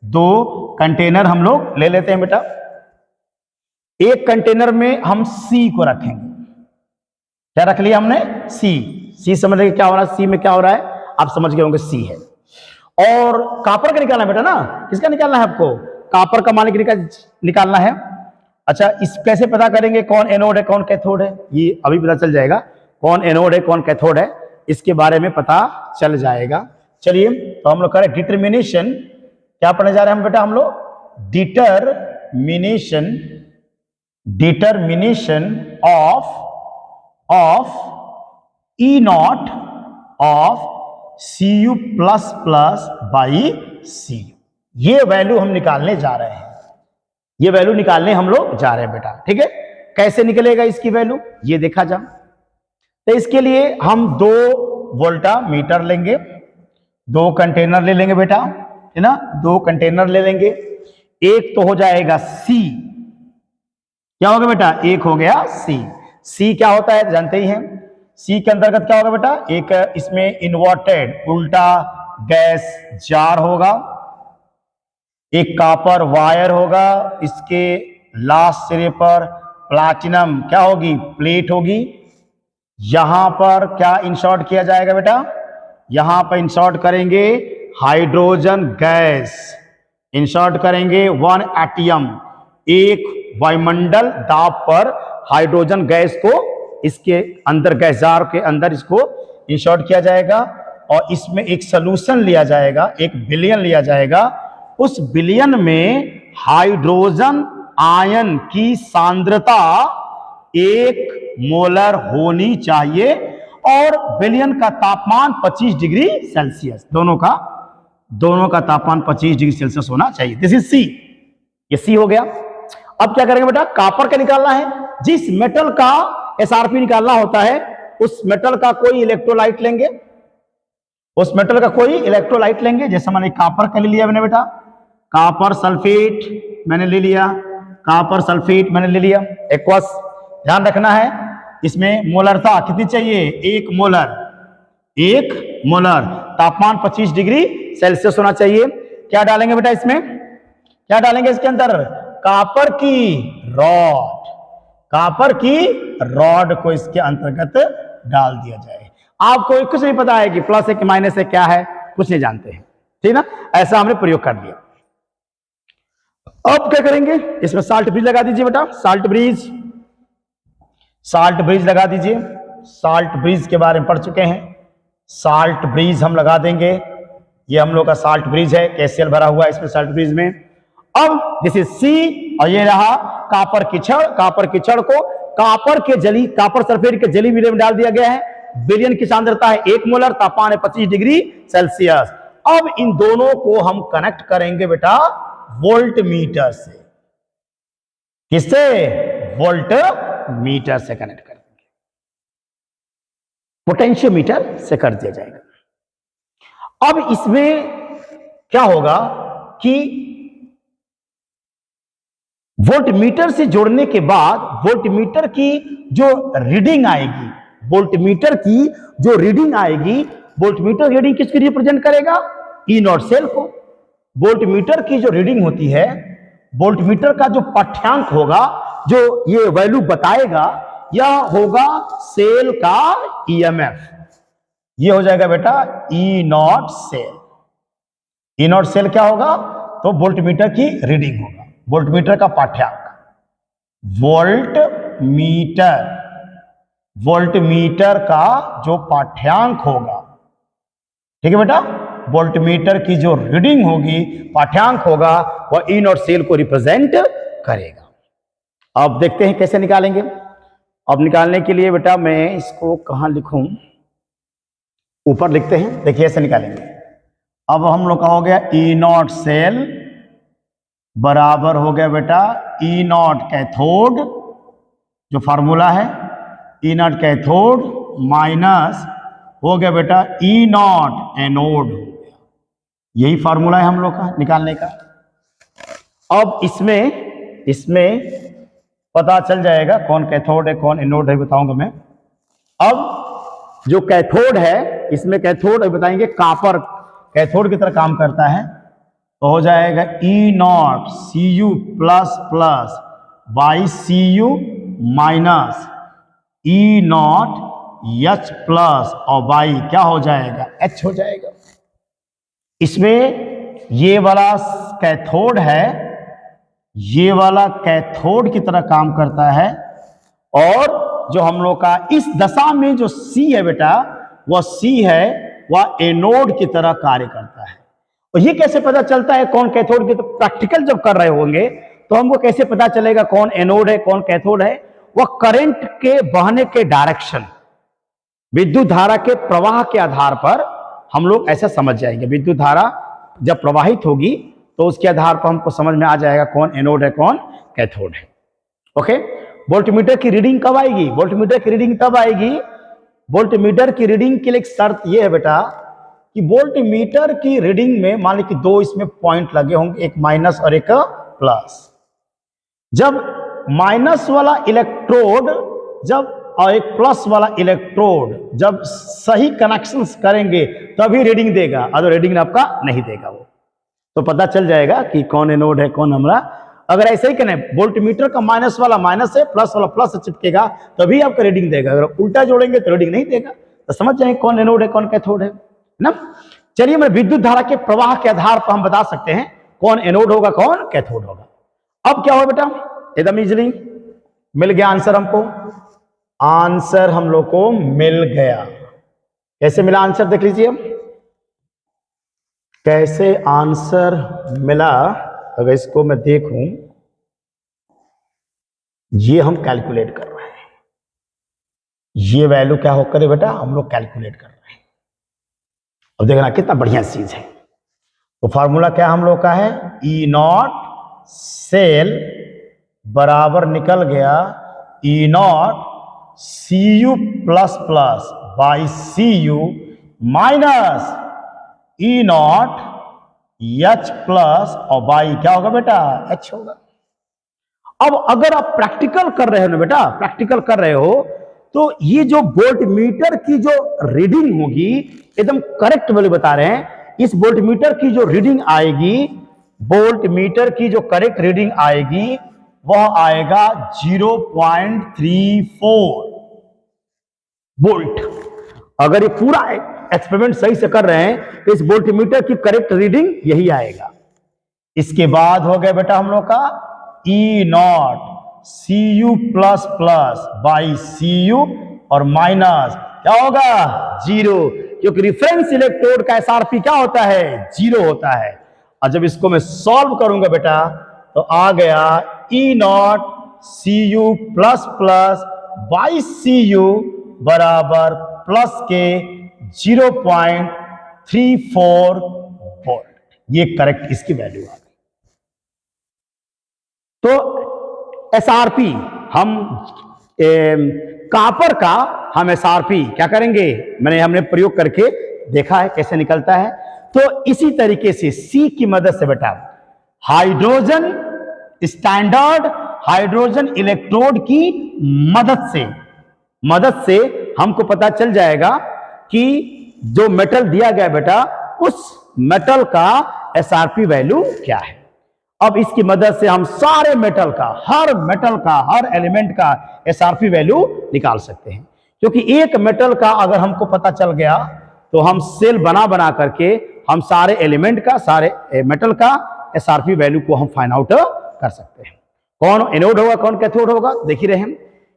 2 कंटेनर हम लोग ले लेते हैं बेटा। एक कंटेनर में हम C को रखेंगे। क्या रख लिया हमने? C समझ रहे क्या हो रहा है? C में क्या हो रहा है आप समझ गए होंगे, C है। और कॉपर का निकालना बेटा ना, किसका निकालना है आपको? कॉपर का मान निकालना है। अच्छा, इस कैसे पता करेंगे कौन एनोड है कौन कैथोड है? ये अभी पता चल जाएगा, कौन एनोड है कौन कैथोड है, इसके बारे में पता चल जाएगा। चलिए तो हम लोग करें डिटर्मिनेशन। क्या पढ़ने जा रहे हैं हम बेटा? हम लोग determination of E0 of Cu plus plus by Cu। ये वैल्यू हम निकालने जा रहे हैं, ये वैल्यू निकालने हम लोग जा रहे हैं बेटा, ठीक है। कैसे निकलेगा इसकी वैल्यू ये देखा जा। तो इसके लिए हम 2 वोल्टामीटर लेंगे, 2 कंटेनर ले लेंगे बेटा, है ना, 2 कंटेनर ले लेंगे। एक तो हो जाएगा C, क्या होगा बेटा, एक हो गया C क्या होता है जानते ही हैं। C के अंतर्गत क्या होगा बेटा, एक इसमें इन्वर्टेड उल्टा गैस जार होगा, एक कॉपर वायर होगा, इसके लास्ट सिरे पर प्लैटिनम क्या होगी, प्लेट होगी। यहां पर क्या इंसर्ट किया जाएगा बेटा, यहां पर इंसर्ट करेंगे हाइड्रोजन गैस, इंसर्ट करेंगे 1 एटम, एक वायुमंडल दाब पर हाइड्रोजन गैस को इसके अंदर, गैस जार के अंदर इसको इंसर्ट किया जाएगा। और इसमें एक सॉल्यूशन लिया जाएगा, एक विलयन लिया जाएगा। उस विलयन में हाइड्रोजन आयन की सांद्रता 1 मोलर होनी चाहिए और विलयन का तापमान 25 डिग्री सेल्सियस, दोनों का तापमान 25 डिग्री सेल्सियस होना चाहिए। दिस इज सी, ये सी हो गया। अब क्या करेंगे बेटा, कॉपर का निकालना है। जिस मेटल का एसआरपी निकालना होता है उस मेटल का कोई इलेक्ट्रोलाइट लेंगे, उस मेटल का कोई इलेक्ट्रोलाइट लेंगे। जैसे मैंने कॉपर का ले लिया मैंने बेटा, कॉपर सल्फेट मैंने ले लिया, कॉपर सल्फेट मैंने ले लिया एक्वस। ध्यान रखना है इसमें मोलरता कितनी चाहिए, 1 मोलर, 1 मोलर, तापमान 25 डिग्री सेल्सियस होना चाहिए। क्या डालेंगे बेटा इसमें, क्या डालेंगे इसके अंदर, कॉपर की रॉड, कॉपर की रॉड को इसके अंतर्गत डाल दिया जाए। आपको कुछ नहीं पता है कि प्लस है कि माइनस है, क्या है, कुछ नहीं जानते हैं, ठीक ना। ऐसा हमने प्रयोग कर दिया। अब क्या करेंगे, इसमें साल्ट ब्रिज लगा दीजिए बेटा, साल्ट ब्रिज, साल्ट ब्रिज लगा दीजिए। साल्ट ब्रिज के बारे में पढ़ चुके हैं, साल्ट ब्रिज हम लगा देंगे। ये हम लोग का साल्ट ब्रिज है, कैसीएल भरा हुआ है इसमें साल्ट ब्रिज में। अब दिस इज सी और ये रहा कॉपर की छड़, कॉपर की छड़ को कॉपर के जली, कॉपर सल्फेट के जली विलयन में डाल दिया गया है। विलयन की सांद्रता है 1 मोलर, तापमान है 25 डिग्री सेल्सियस। अब इन दोनों को हम कनेक्ट करेंगे बेटा वोल्ट मीटर से। किससे, वोल्ट मीटर से कनेक्ट कर देंगे, पोटेंशियोमीटर से कर दिया जाएगा। अब इसमें क्या होगा कि वोल्टमीटर से जोड़ने के बाद वोल्टमीटर की जो रीडिंग आएगी, वोल्टमीटर की जो रीडिंग आएगी, वोल्टमीटर रीडिंग किसकी रिप्रेजेंट करेगा, ई नॉट सेल को। वोल्टमीटर की जो रीडिंग होती है, वोल्टमीटर का जो पाठ्यांक होगा, जो ये वैल्यू बताएगा, यह होगा सेल का ईएमएफ। ये हो जाएगा बेटा E naught cell. E naught cell क्या होगा, तो वोल्टमीटर की रीडिंग होगा, वोल्टमीटर का पाठ्यांक। वोल्टमीटर, वोल्टमीटर का जो पाठ्यांक होगा, ठीक है बेटा, वोल्टमीटर की जो रीडिंग होगी, पाठ्यांक होगा, वह ई नॉट सेल को रिप्रेजेंट करेगा। अब देखते हैं कैसे निकालेंगे। अब निकालने के लिए बेटा मैं इसको कहां लिखूं, ऊपर लिखते हैं, देखिए ऐसे निकालेंगे। अब हम लोग का हो गया ई नॉट सेल बराबर हो गया बेटा ई नॉट कैथोड, जो फार्मूला है ई नॉट कैथोड माइनस हो गया बेटा ई नॉट एनोड। यही फार्मूला है हम लोग का निकालने का। अब इसमें पता चल जाएगा कौन कैथोड है कौन एनोड है, बताऊंगा मैं। अब जो कैथोड है, इसमें कैथोड बताएंगे कॉपर कैथोड की तरह काम करता है, तो हो जाएगा E naught C U plus plus by C U minus E naught H plus और बाई क्या हो जाएगा, एच हो जाएगा। इसमें ये वाला कैथोड है, ये वाला कैथोड की तरह काम करता है, और जो हम लोग का इस दशा में जो सी है बेटा, वह सी है, वह एनोड की तरह कार्य करता है। और ये कैसे पता चलता है कौन कैथोड की, तो प्रैक्टिकल जब कर रहे होंगे तो हमको कैसे पता चलेगा कौन एनोड है कौन कैथोड है, वह करंट के बहने के डायरेक्शन, विद्युत धारा के प्रवाह के आधार पर हम लोग ऐसा समझ जाएंगे, विद्युत धारा जब प्रवाहित होगी तो उसके आधार पर हमको समझ में आ जाएगा कौन एनोड है कौन कैथोड है। ओके, वोल्टमीटर की रीडिंग कब आएगी? वोल्टमीटर की रीडिंग तब आएगी, वोल्टमीटर की रीडिंग के लिए एक शर्त यह है बेटा कि वोल्टमीटर की रीडिंग में मान लीजिए कि दो इसमें पॉइंट लगे होंगे, एक माइनस और एक प्लस। जब माइनस वाला इलेक्ट्रोड और एक प्लस वाला इलेक्ट्रोड जब सही कनेक्शंस करेंगे तभी रीडिंग देगा, अगर रीडिंग आपका नहीं देगा वो तो पता चल जाएगा कि कौन एनोड है कौन हमारा। अगर ऐसे ही करें वोल्टमीटर का माइनस वाला माइनस से प्लस वाला प्लस से चिपकेगा तभी आपका रीडिंग देगा, अगर उल्टा जोड़ेंगे तो रीडिंग नहीं देगा। तो समझ जाएंगे कौन एनोड है कौन कैथोड है ना। चलिए मैं विद्युत धारा के प्रवाह के आधार पर हम बता सकते हैं कौन एनोड होगा कौन कैथोड होगा। अब क्या हुआ बेटा, एकदम इजीली मिल गया आंसर हमको, आंसर हम लोग को मिल गया। कैसे मिला आंसर देख लीजिए, कैसे आंसर मिला। अगर इसको मैं देखूं, ये हम कैलकुलेट कर रहे हैं, ये वैल्यू क्या होकर है बेटा हम लोग कैलकुलेट कर रहे हैं। अब देखना कितना बढ़िया चीज है। तो फार्मूला क्या हम लोग का है, ई नॉट सेल बराबर निकल गया E naught C U plus plus by C U minus E naught H plus और बाई क्या होगा बेटा एच होगा। अब अगर आप प्रैक्टिकल कर रहे हो ना बेटा, प्रैक्टिकल कर रहे हो तो ये जो वोल्टमीटर की जो रीडिंग होगी एकदम करेक्ट वैल्यू बता रहे हैं। इस वोल्टमीटर की जो रीडिंग आएगी, वोल्टमीटर की जो करेक्ट रीडिंग आएगी वह आएगा 0.34 वोल्ट। अगर ये पूरा एक्सपेरिमेंट सही से कर रहे हैं तो इस वोल्टमीटर की करेक्ट रीडिंग यही आएगा। इसके बाद हो गया बेटा हम लोग का E naught C U plus plus by C U और माइनस क्या होगा 0, क्योंकि रिफरेंस इलेक्ट्रोड का एसआरपी क्या होता है 0 होता है। और जब इसको मैं सॉल्व करूंगा बेटा तो आ गया E naught C U plus plus by C U बराबर प्लस के 0.34 वोल्ट। ये करेक्ट इसकी वैल्यू आ गई। तो एसआरपी हम कॉपर का हम एसआरपी क्या करेंगे, हमने प्रयोग करके देखा है कैसे निकलता है। तो इसी तरीके से सी की मदद से बेटा हाइड्रोजन स्टैंडर्ड हाइड्रोजन इलेक्ट्रोड की मदद से हमको पता चल जाएगा कि जो मेटल दिया गया बेटा उस मेटल का एसआरपी वैल्यू क्या है। अब इसकी मदद से हम सारे मेटल का हर एलिमेंट का एसआरपी वैल्यू निकाल सकते हैं, क्योंकि एक मेटल का अगर हमको पता चल गया तो हम सेल बना करके हम सारे एलिमेंट का सारे मेटल का एसआरपी वैल्यू को हम फाइंड आउट कर सकते हैं। कौन एनोड होगा कौन कैथोड होगा देख ही रहे हैं।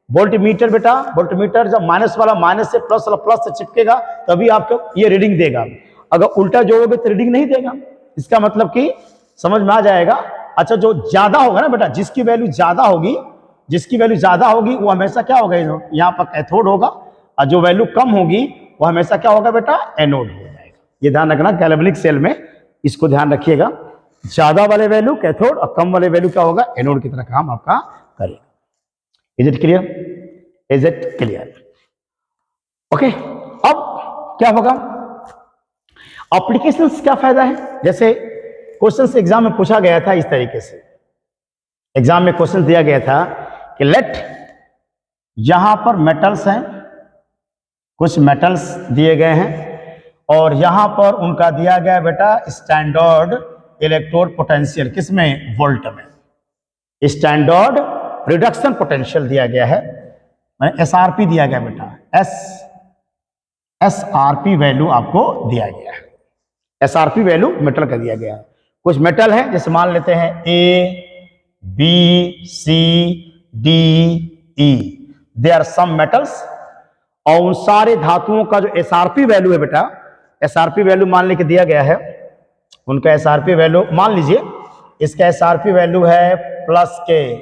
वोल्टमीटर बेटा, वोल्टमीटर जब माइनस वाला माइनस से प्लस वाला प्लस से चिपकेगा तभी आपको ये रीडिंग देगा, अगर उल्टा जोड़ोगे तो रीडिंग नहीं देगा। इसका मतलब कि समझ में आ जाएगा। अच्छा, जो ज्यादा होगा ना बेटा, जिसकी वैल्यू ज्यादा होगी वो हमेशा क्या होगा यहाँ पर कैथोड होगा, और जो वैल्यू कम होगी वो हमेशा क्या होगा बेटा एनोड हो जाएगा। ये ध्यान रखना गैल्वेनिक सेल में, इसको ध्यान रखिएगा। ज्यादा वाले वैल्यू कैथोड और कम वाले वैल्यू क्या होगा एनोड की तरह काम आपका करेगा। Is it clear? ओके, अब क्या होगा एप्लीकेशंस, क्या फायदा है। जैसे क्वेश्चन एग्जाम में पूछा गया था, इस तरीके से एग्जाम में क्वेश्चन दिया गया था कि लेट यहां पर मेटल्स हैं, कुछ मेटल्स दिए गए हैं और यहां पर उनका दिया गया बेटा स्टैंडर्ड इलेक्ट्रोड पोटेंशियल, किसमें वोल्ट में, स्टैंडर्ड रिडक्शन पोटेंशियल दिया गया है, एसआरपी दिया गया बेटा, एसआरपी वैल्यू आपको दिया गया है। एसआरपी वैल्यू मेटल का दिया गया है। कुछ मेटल है जैसे मान लेते हैं A B C D E, they are some metals, और उन सारे धातुओं का जो एसआरपी वैल्यू है बेटा, एसआरपी वैल्यू मान लेके दिया गया है, उनका एसआरपी वैल्यू मान लीजिए, इसका एसआरपी वैल्यू है प्लस के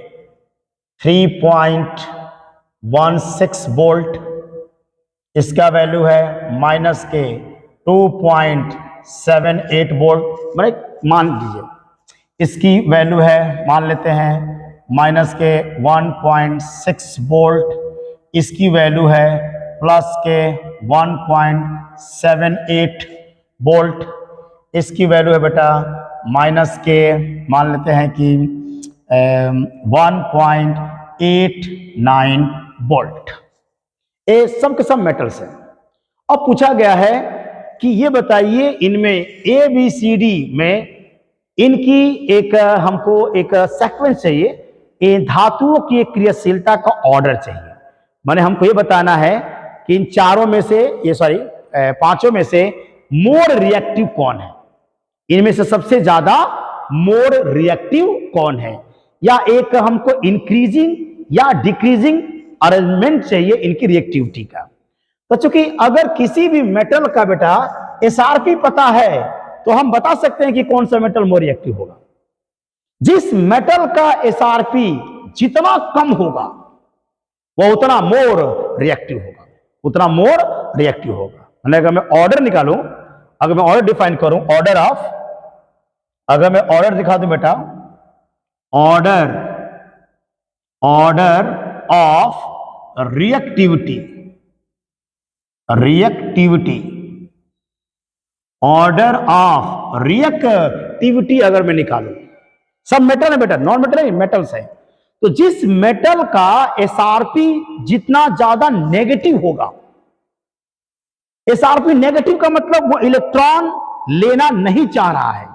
3.16 वोल्ट, इसका वैल्यू है माइनस के 2.78 वोल्ट, मान लीजिए इसकी वैल्यू है, मान लेते हैं माइनस के 1.6 वोल्ट, इसकी वैल्यू है प्लस के 1.78 वोल्ट, इसकी वैल्यू है बेटा माइनस के मान लेते हैं कि 1.89 वोल्ट। ये सब के सब मेटल्स हैं। अब पूछा गया है कि ये बताइए इनमें ए बी सी डी में इनकी एक हमको एक सीक्वेंस चाहिए, ये धातुओं की एक क्रियाशीलता का ऑर्डर चाहिए। माने हमको ये बताना है कि इन चारों में से पांचों में से मोर रिएक्टिव कौन है, इनमें से सबसे ज्यादा मोर रिएक्टिव कौन है, या एक हमको इंक्रीजिंग या डिक्रीजिंग अरेंजमेंट चाहिए इनकी रिएक्टिविटी का। तो चूंकि अगर किसी भी मेटल का बेटा एसआरपी पता है तो हम बता सकते हैं कि कौन सा मेटल मोर रिएक्टिव होगा। जिस मेटल का एसआरपी जितना कम होगा वो उतना मोर रिएक्टिव होगा, उतना मोर रिएक्टिव होगा। अगर मैं ऑर्डर निकालूं, अगर मैं ऑर्डर डिफाइन करूं, ऑर्डर ऑफ, अगर मैं ऑर्डर दिखा दूं बेटा, order of reactivity, order of reactivity अगर मैं निकालूं, सब मेटल है बेटा, नॉन मेटल है, मेटल्स है। तो जिस मेटल का एसआरपी जितना ज्यादा नेगेटिव होगा, एसआरपी नेगेटिव का मतलब वो इलेक्ट्रॉन लेना नहीं चाह रहा है।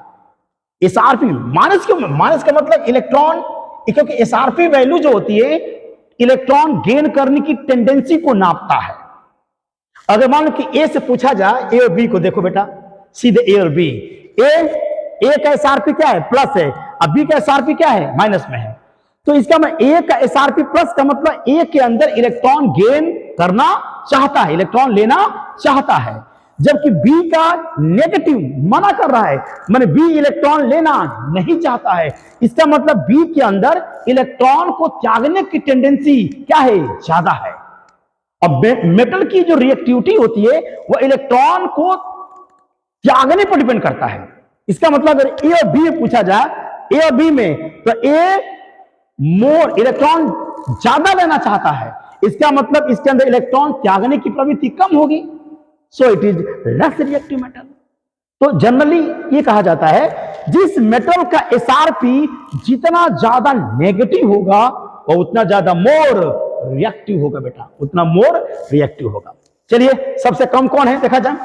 एसआरपी माइनस क्यों, माइनस का मतलब इलेक्ट्रॉन, क्योंकि एसआरपी वैल्यू जो होती है इलेक्ट्रॉन गेन करने की टेंडेंसी को नापता है। अगर मान लो कि ए से पूछा जाए, ए और बी को देखो बेटा, सीधे ए और बी, ए का एसआरपी क्या है, प्लस है, अब बी का एसआरपी क्या है, माइनस में है। तो इसका मैं ए का एसआरपी प्लस का मतलब ए के अंदर इलेक्ट्रॉन गेन करना चाहता है, इलेक्ट्रॉन लेना चाहता है, जबकि बी का नेगेटिव मना कर रहा है, माने बी इलेक्ट्रॉन लेना नहीं चाहता है। इसका मतलब बी के अंदर इलेक्ट्रॉन को त्यागने की टेंडेंसी क्या है, ज्यादा है। अब मेटल की जो रिएक्टिविटी होती है वो इलेक्ट्रॉन को त्यागने पर डिपेंड करता है। इसका मतलब अगर ए और बी में पूछा जाए, ए और बी में, तो ए मोर इलेक्ट्रॉन ज्यादा लेना चाहता है, इसका मतलब इसके अंदर इलेक्ट्रॉन त्यागने की प्रवृत्ति कम होगी, so it is less reactive metal. तो जनरली ये कहा जाता है जिस मेटल का एसआरपी जितना ज्यादा नेगेटिव होगा वो उतना ज्यादा मोर रिएक्टिव होगा बेटा, उतना मोर रिएक्टिव होगा। चलिए सबसे कम कौन है देखा जाए,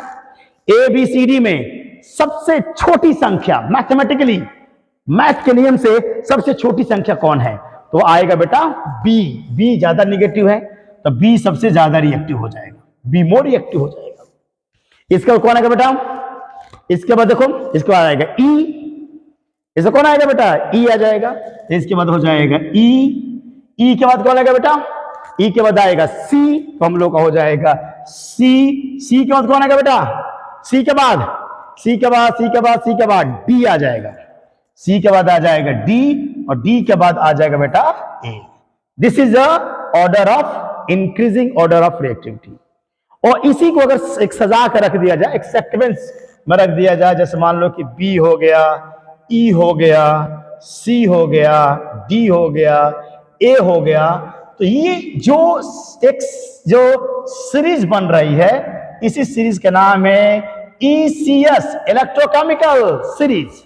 ए बी सी डी में सबसे छोटी संख्या मैथमेटिकली, मैथ के नियम से सबसे छोटी संख्या कौन है, तो आएगा बेटा बी। बी ज्यादा नेगेटिव है तो बी सबसे ज्यादा रिएक्टिव हो जाएगा, बी मोर रिएक्टिव हो जाएगा। इसका कौन आएगा बेटा, इसके बाद देखो, इसके बाद आएगा ई, इसका कौन आएगा बेटा, ई आ जाएगा। इसके बाद हो जाएगा ई के बाद कौन आएगा बेटा, ई के बाद आएगा सी, तो हम लोग का हो जाएगा सी के बाद कौन आएगा बेटा, सी के बाद डी आ जाएगा, सी के बाद आ जाएगा डी, और डी के बाद आ जाएगा बेटा A. This is a order of increasing order of reactivity. और इसी को अगर एक सजा कर रख दिया जाए, एक सीक्वेंस में रख दिया जाए, जैसे मान लो कि बी हो गया, ई हो गया, सी हो गया, डी हो गया, ए हो गया, तो ये जो सीरीज बन रही है, इसी सीरीज का नाम है ECS, इलेक्ट्रोकेमिकल सीरीज।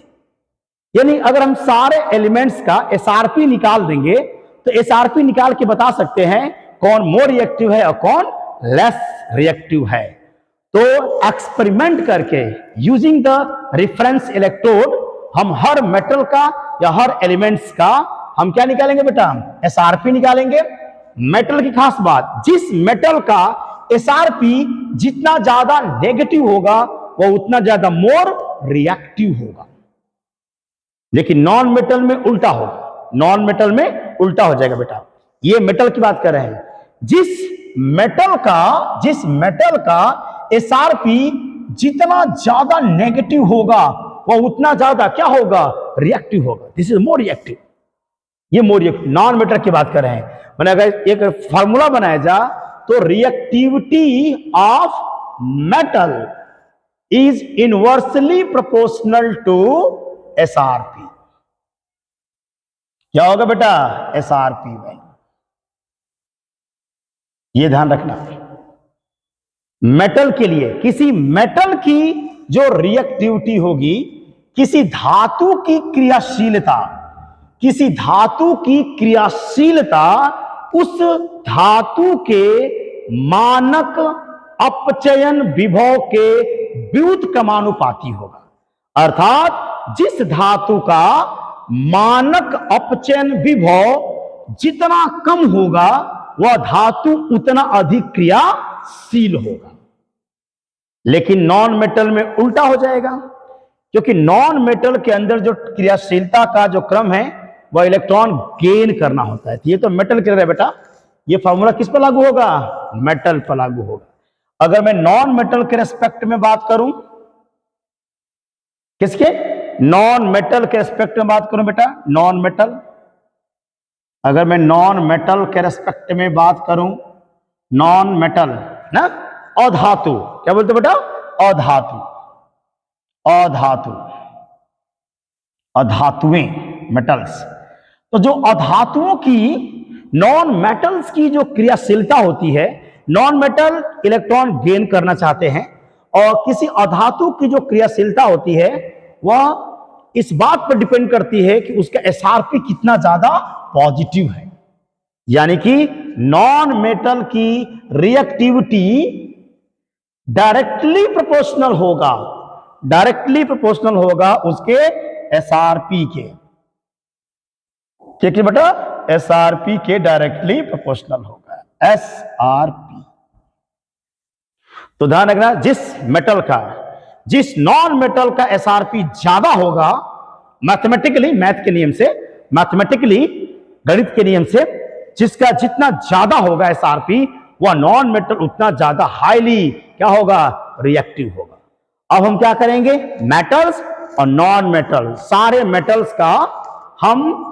यानी अगर हम सारे एलिमेंट्स का एसआरपी निकाल देंगे तो एसआरपी निकाल के बता सकते हैं कौन मोर रिएक्टिव है और कौन लेस रिएक्टिव है। तो एक्सपेरिमेंट करके यूजिंग द रेफरेंस इलेक्ट्रोड हम हर मेटल का या हर एलिमेंट्स का हम क्या निकालेंगे बेटा, एसआरपी निकालेंगे। मेटल की खास बात, जिस मेटल का एसआरपी जितना ज्यादा नेगेटिव होगा वो उतना ज्यादा मोर रिएक्टिव होगा। लेकिन नॉन मेटल में उल्टा होगा, नॉन मेटल में उल्टा हो जाएगा बेटा। ये मेटल की बात कर रहे हैं, जिस मेटल का एसआरपी जितना ज्यादा नेगेटिव होगा वो उतना ज्यादा क्या होगा, रिएक्टिव होगा। This is more reactive. ये मोर रिएक्टिव नॉन मेटल की बात कर रहे हैं। मैंने अगर एक फार्मूला बनाया जा तो reactivity of metal is inversely proportional to SRP. क्या होगा बेटा? SRP value. ये ध्यान रखना, मेटल के लिए किसी मेटल की जो रिएक्टिविटी होगी, किसी धातु की क्रियाशीलता, किसी धातु की क्रियाशीलता उस धातु के मानक अपचयन विभव के व्युत्क्रमानुपाती होगा। अर्थात जिस धातु का मानक अपचयन विभव जितना कम होगा, वह धातु उतना अधिक क्रियाशील होगा। लेकिन नॉन मेटल में उल्टा हो जाएगा, क्योंकि नॉन मेटल के अंदर जो क्रियाशीलता का जो क्रम है वह इलेक्ट्रॉन गेन करना होता है। तो ये तो मेटल के लिए बेटा, ये फॉर्मूला किस पर लागू होगा? मेटल पर लागू होगा। अगर मैं नॉन मेटल के रेस्पेक्ट में बात करूं, किसके? नॉन मेटल के रेस्पेक्ट में बात करूं बेटा, नॉन मेटल। अगर मैं नॉन मेटल के रेस्पेक्ट में बात करूं, नॉन मेटल ना, अधातु, क्या बोलते बेटा? अधातु, अधातु, अधातुएं, मेटल्स। तो जो अधातुओं की, नॉन मेटल्स की जो क्रियाशीलता होती है, नॉन मेटल इलेक्ट्रॉन गेन करना चाहते हैं, और किसी अधातु की जो क्रियाशीलता होती है वह इस बात पर डिपेंड करती है कि उसका एसआरपी कितना ज्यादा पॉजिटिव है। यानी कि नॉन मेटल की रिएक्टिविटी डायरेक्टली प्रोपोर्शनल होगा, डायरेक्टली प्रोपोर्शनल होगा उसके एसआरपी के। क्या बेटा? एसआरपी के डायरेक्टली प्रोपोर्शनल होगा, एसआरपी। तो ध्यान रखना, जिस मेटल का, जिस नॉन मेटल का एसआरपी ज्यादा होगा, मैथमेटिकली, मैथ के नियम से, मैथमेटिकली गणित के नियम से, जिसका जितना ज्यादा होगा एसआरपी, वह नॉन मेटल उतना ज्यादा हाईली क्या होगा? रिएक्टिव होगा। अब हम क्या करेंगे? मेटल्स और नॉन मेटल, सारे मेटल्स का हम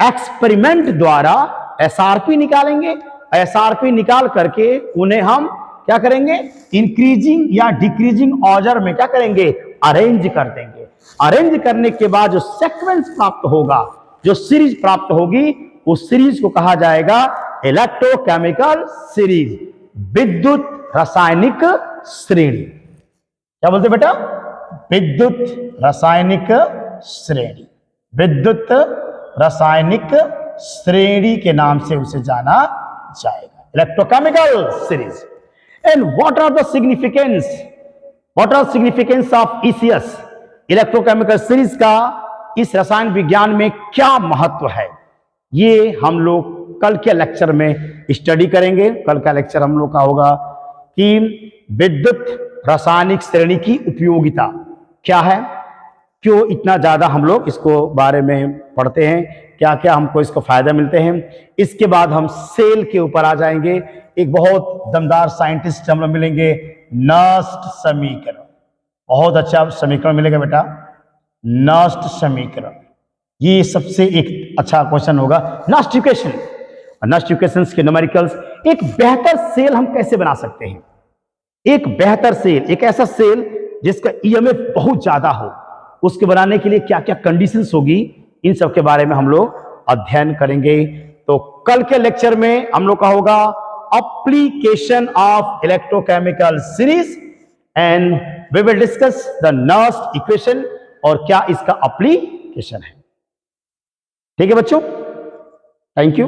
एक्सपेरिमेंट द्वारा एसआरपी निकालेंगे। एसआरपी निकाल करके उन्हें हम क्या करेंगे? इंक्रीजिंग या डिक्रीजिंग ऑर्डर में क्या करेंगे? अरेंज कर देंगे। अरेंज करने के बाद जो सीक्वेंस प्राप्त होगा, जो सीरीज प्राप्त होगी, उस सीरीज को कहा जाएगा इलेक्ट्रोकेमिकल सीरीज, विद्युत रासायनिक श्रेणी। क्या बोलते बेटा? विद्युत रासायनिक श्रेणी, विद्युत रासायनिक श्रेणी के नाम से उसे जाना जाएगा, electrochemical series. And what are the significance, what are significance of ECS, electrochemical series का इस रसायन विज्ञान में क्या महत्व है, ये हम लोग कल के लेक्चर में स्टडी करेंगे। कल का लेक्चर हम लोग का होगा कि विद्युत रासायनिक श्रेणी की उपयोगिता क्या है, क्यों इतना ज्यादा हम लोग इसको बारे में पढ़ते हैं, क्या क्या हमको इसको फायदा मिलते हैं। इसके बाद हम सेल के ऊपर आ जाएंगे। एक बहुत दमदार साइंटिस्ट हम लोग मिलेंगे, नस्ट समीकरण, बहुत अच्छा समीकरण मिलेगा बेटा, नस्ट समीकरण। ये सबसे एक अच्छा क्वेश्चन होगा, नस्ट इक्वेशन, नस्ट इक्वेशंस के न्यूमेरिकल्स। एक बेहतर सेल हम कैसे बना सकते हैं? एक बेहतर सेल, एक ऐसा सेल जिसका ईएमएफ बहुत ज्यादा हो, उसके बनाने के लिए क्या क्या कंडीशंस होगी, इन सब के बारे में हम लोग अध्ययन करेंगे। तो कल के लेक्चर में हम लोग का होगा application of electrochemical series and we will discuss the Nernst equation और क्या इसका एप्लीकेशन है। ठीक है बच्चों, थैंक यू।